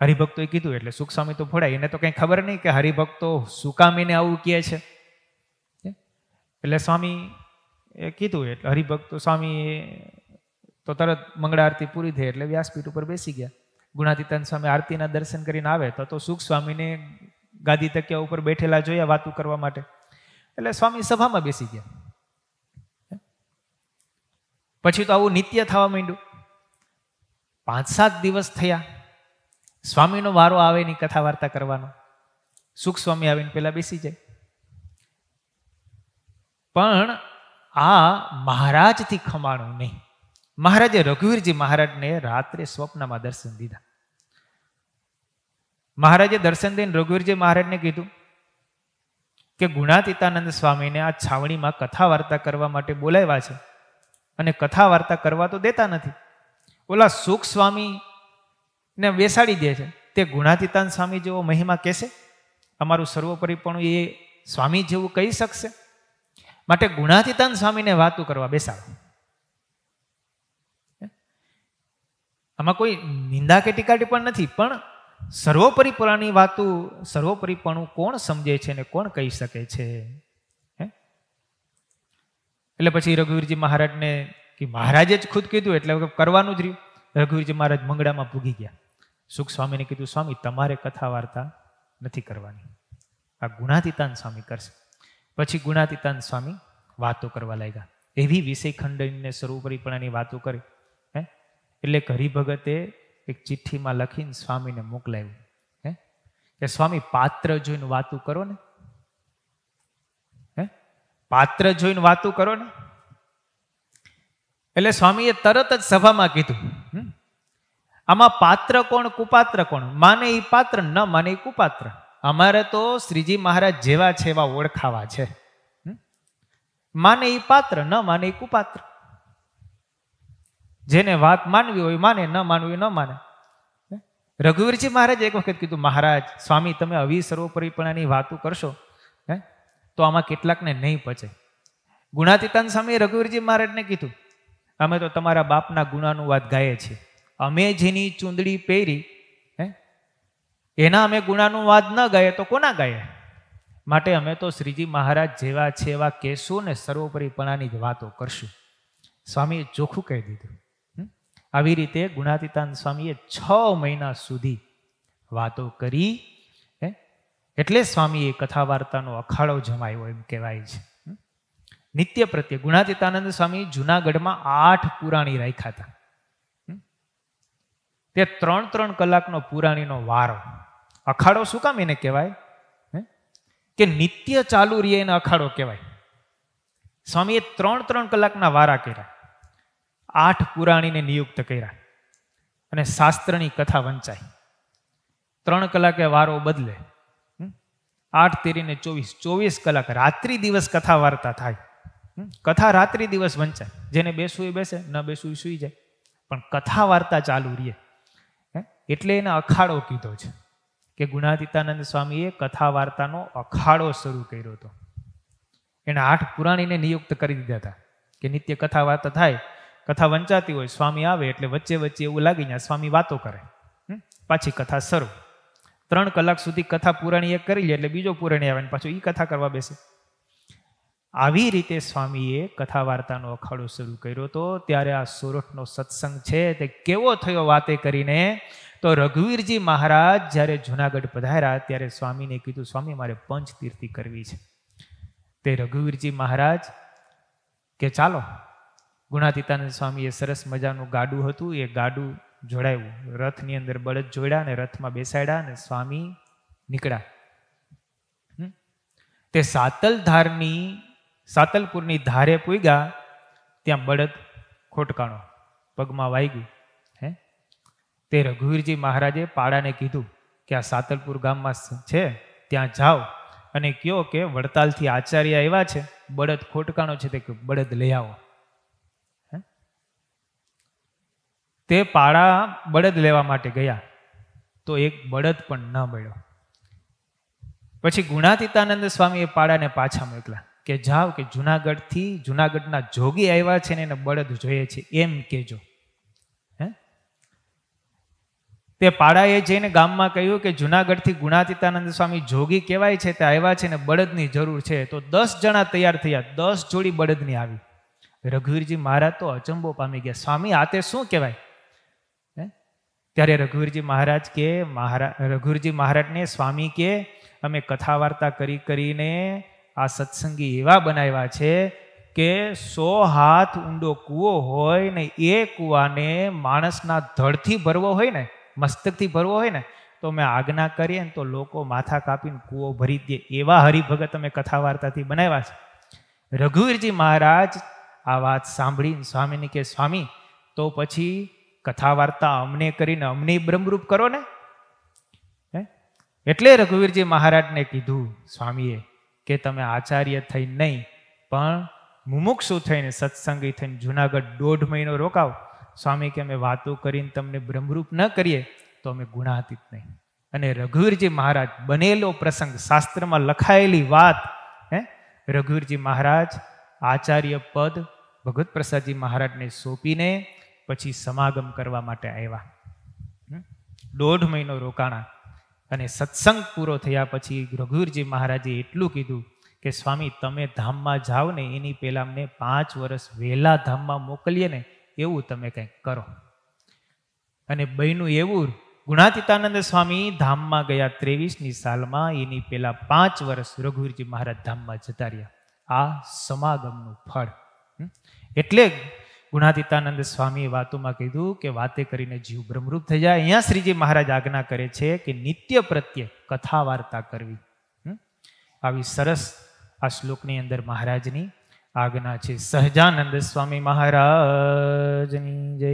હરિભક્તોએ કીધું એટલે સુખ સ્વામી તો ભોળાય, એને તો કંઈ ખબર નહીં કે હરિભક્તો સુકામીને આવું કહે છે. એટલે સ્વામી એ કીધું એટલે હરિભક્તો સ્વામી તો તરત મંગળા આરતી પૂરી થઈ એટલે વ્યાસપીઠ ઉપર બેસી ગયા. ગુણાતીતાનંદ સ્વામી આરતીના દર્શન કરીને આવે તો સુખ સ્વામીને ગાદી તકિયા ઉપર બેઠેલા જોયા વાતો કરવા માટે. એટલે સ્વામી સભામાં બેસી ગયા. પછી તો આવું નિત્ય થવા માંડ્યું. 5-7 દિવસ થયા, સ્વામીનો વારો આવે ની કથા વાર્તા કરવાનો. સુખ સ્વામી આવીને પેલા બેસી જાય. પણ આ મહારાજથી ખમાણું નહીં. મહારાજે રઘુવીરજી મહારાજને રાત્રે સ્વપ્નમાં દર્શન દીધા. મહારાજે દર્શન દઈને રઘુવીરજી મહારાજને કીધું કે ગુણાતીતાનંદ સ્વામીને આ છાવણીમાં કથા વાર્તા કરવા માટે બોલાવ્યા છે અને કથા વાર્તા કરવા તો દેતા નથી. ઓલા સુખ સ્વામીને બેસાડી દે છે. તે ગુણાતીતાનંદ સ્વામી જેવો મહિમા કહેશે? અમારું સર્વોપરીપણું એ સ્વામી જેવું કહી શકશે? માટે ગુણાતીતાનંદ સ્વામીને વાતો કરવા બેસાડો. આમાં કોઈ નિંદા કે ટીકા ટિપ્પણ નથી, પણ સર્વોપરીપણાની વાતો, સર્વોપરીપણું કોણ સમજે છે ને કોણ કહી શકે છે? એટલે પછી રઘુવીરજી મહારાજને કે મહારાજે જ ખુદ કીધું એટલે કરવાનું જ રહ્યું. રઘુવીરજી મહારાજ મંગળામાં પૂગી ગયા. સુખ સ્વામીને કીધું, સ્વામી તમારે કથા વાર્તા નથી કરવાની, આ ગુણાતીતાનંદ સ્વામી કરશે. પછી ગુણાતીતાનંદ સ્વામી વાતો કરવા લાગ્યા. એવી વિષય ખંડનીને સર્વોપરીપણાની વાતો કરી. એટલે હરિભગતે એક ચિઠ્ઠીમાં લખીને સ્વામીને મોકલાવ્યું કે સ્વામી પાત્ર જોઈને વાતું કરો ને, પાત્ર જોઈને વાતું કરો ને. એટલે સ્વામીએ તરત જ સભામાં કીધું, આમાં પાત્ર કોણ કુપાત્ર કોણ? માને એ પાત્ર, ન માને એ કુપાત્ર. અમારે તો શ્રીજી મહારાજ જેવા છે એવા ઓળખાવા છે. માને એ પાત્ર, ન માને એ કુપાત્ર. જેને વાત માનવી હોય માને, ન માનવી ન માને. રઘુવીરજી મહારાજ એક વખત કીધું, મહારાજ સ્વામી તમે આવી સર્વોપરીપણાની વાતો કરશો તો આમાં કેટલાકને નહીં પચે. ગુણાતીતાનંદ સ્વામી રઘુવીરજી મહારાજને કીધું, અમે તો તમારા બાપના ગુણાનું વાત ગાઈએ છીએ. અમે જેની ચૂંદડી પહેરી એના અમે ગુણાનું વાત ન ગાઈએ તો કોના ગાઈએ? માટે અમે તો શ્રીજી મહારાજ જેવા છે એવા કહેશું ને સર્વોપરીપણાની જ વાતો કરશું. સ્વામીએ ચોખ્ખું કહી દીધું. આવી રીતે ગુણાતીતાનંદ સ્વામીએ 6 મહિના સુધી વાતો કરી. એટલે સ્વામીએ કથા વાર્તાનો અખાડો જમાયો એમ કહેવાય છે. નિત્ય પ્રત્યે ગુણાતીતાનંદ સ્વામી જુનાગઢમાં 8 પુરાણી રાખ્યા હતા. તે 3-3 કલાકનો પુરાણીનો વારો. અખાડો શું કામ એને કહેવાય? કે નિત્ય ચાલુ રહે એને અખાડો કહેવાય. સ્વામીએ 3-3 કલાકના વારા કર્યા, 8 પુરાણીને નિયુક્ત કર્યા અને શાસ્ત્રની કથા વંચાઈ. 3 કલાકે વારો બદલે, 8 તેરીને 24 કલાક રાત્રિ દિવસ કથા વાર્તા થાય. કથા રાત્રિ દિવસ વંચાય. જેને બેસવું એ બેસે, ન બેસવું એ સુઈ જાય, પણ કથા વાર્તા ચાલુ રહે. એટલે એને અખાડો કીધો છે કે ગુણાતીતાનંદ સ્વામીએ કથા વાર્તાનો અખાડો શરૂ કર્યો હતો. એને 8 પુરાણીને નિયુક્ત કરી દીધા હતા કે નિત્ય કથા વાર્તા થાય, કથા વંચાતી હોય, સ્વામી આવે એટલે વચ્ચે વચ્ચે એવું લાગી જાય સ્વામી વાતો કરે, પાછી કથા શરૂ. 3 કલાક સુધી કથા પુરાણી એક કરી લે એટલે બીજો પુરાણી આવે પાછું એ કથા કરવા બેસે. આવી રીતે સ્વામીએ કથા વાર્તાનો અખાડો શરૂ કર્યો હતો. ત્યારે આ સોરઠનો સત્સંગ છે તે કેવો થયો વાતે કરીને? તો રઘુવીરજી મહારાજ જ્યારે જુનાગઢ પધાર્યા ત્યારે સ્વામીને કીધું, સ્વામી મારે પંચતીર્થી કરવી છે. તે રઘુવીરજી મહારાજ કે ચાલો. ગુણાતીતાનંદ સ્વામીએ સરસ મજાનું ગાડું હતું, એ ગાડું જોડાયું, રથની અંદર બળદ જોડ્યા અને રથમાં બેસાડ્યા અને સ્વામી નીકળ્યા. તે સાતલપુરની ધારે પૂગ્યા, ત્યાં બળદ ખોટકાણો, પગમાં વાગ્યું. તે રઘુવીરજી મહારાજે પાડાને કીધું કે આ સાતલપુર ગામમાં છે, ત્યાં જાઓ અને કયો કે વડતાલથી આચાર્ય આવ્યા છે, બળદ ખોટકાણો છે, તે બળદ લઈ આવો. તે પાડા બળદ લેવા માટે ગયા તો એક બળદ પણ ન મળ્યો. પછી ગુણાતીતાનંદ સ્વામીએ પાડાને પાછા મોકલા કે જાઓ કે જુનાગઢના જોગી આવ્યા છે ને એને બળદ જોઈએ છે એમ કહેજો. તે પાડાએ જઈને ગામમાં કહ્યું કે જુનાગઢથી ગુણાતીતાનંદ સ્વામી જોગી કહેવાય છે, તે આવ્યા છે ને બળદની જરૂર છે. તો 10 જણા તૈયાર થયા, 10 જોડી બળદની આવી. રઘુવીરજી મહારાજ તો અચંબો પામી ગયા, સ્વામી આ તે શું કહેવાય? ત્યારે રઘુવીરજી મહારાજને સ્વામી કે અમે કથા વાર્તા કરીને આ સત્સંગી એવા બનાવ્યા છે કે 100 હાથ ઊંડો કૂવો હોય ને એ કૂવાને માણસના ધડથી ભરવો હોય ને, મસ્તકથી ભરવો હોય ને, તો અમે આજ્ઞા કરીએ ને તો લોકો માથા કાપીને કૂવો ભરી દે, એવા હરિભગત અમે કથા વાર્તાથી બનાવ્યા છે. રઘુવીરજી મહારાજ આ વાત સાંભળીને સ્વામીને કે સ્વામી તો પછી કથા વાર્તા અમને કરીને અમને બ્રહ્મરૂપ કરો ને. એટલે રઘુવીરજી મહારાજને કીધું સ્વામીએ કે તમે આચાર્ય થઈને નહીં પણ મુમુક્ષુ થઈને સત્સંગી થઈને જુનાગઢ 1.5 મહિનો રોકાવ. સ્વામી કે અમે વાતો કરીને તમને બ્રહ્મરૂપ ન કરીએ તો અમે ગુણાતીત નહીં. અને રઘુવીરજી મહારાજ બનેલો પ્રસંગ, શાસ્ત્રમાં લખાયેલી વાત, રઘુવીરજી મહારાજ આચાર્ય પદ ભગવત પ્રસાદજી મહારાજને સોંપીને પછી સમાગમ કરવા માટે આવ્યા. 1.5 મહિનો રોકાણા અને સત્સંગ પૂરો થયા પછી રઘુવીરજી મહારાજે એટલું કીધું કે સ્વામી તમે ધામમાં જાઓ ને એની પહેલાં અમને 5 વર્ષ વહેલા ધામમાં મોકલીએ ને એવું તમે કંઈક કરો. અને બન્યું એવું, ગુણાતીતાનંદ સ્વામી ધામમાં ગયા 23ની સાલમાં, એની પહેલાં 5 વર્ષ રઘુવીરજી મહારાજ ધામમાં જતા રહ્યા. આ સમાગમનું ફળ. એટલે ગુણાતીતાનંદ સ્વામીએ વાતોમાં કીધું કે વાતે કરીને જીવ બ્રહ્મરૂપ થઈ જાય. અહીંયા શ્રીજી મહારાજ આજ્ઞા કરે છે કે નિત્ય પ્રત્યે કથા વાર્તા કરવી. આવી સરસ આ શ્લોકની અંદર મહારાજની આજ્ઞા છે. સહજાનંદ સ્વામી મહારાજની જય.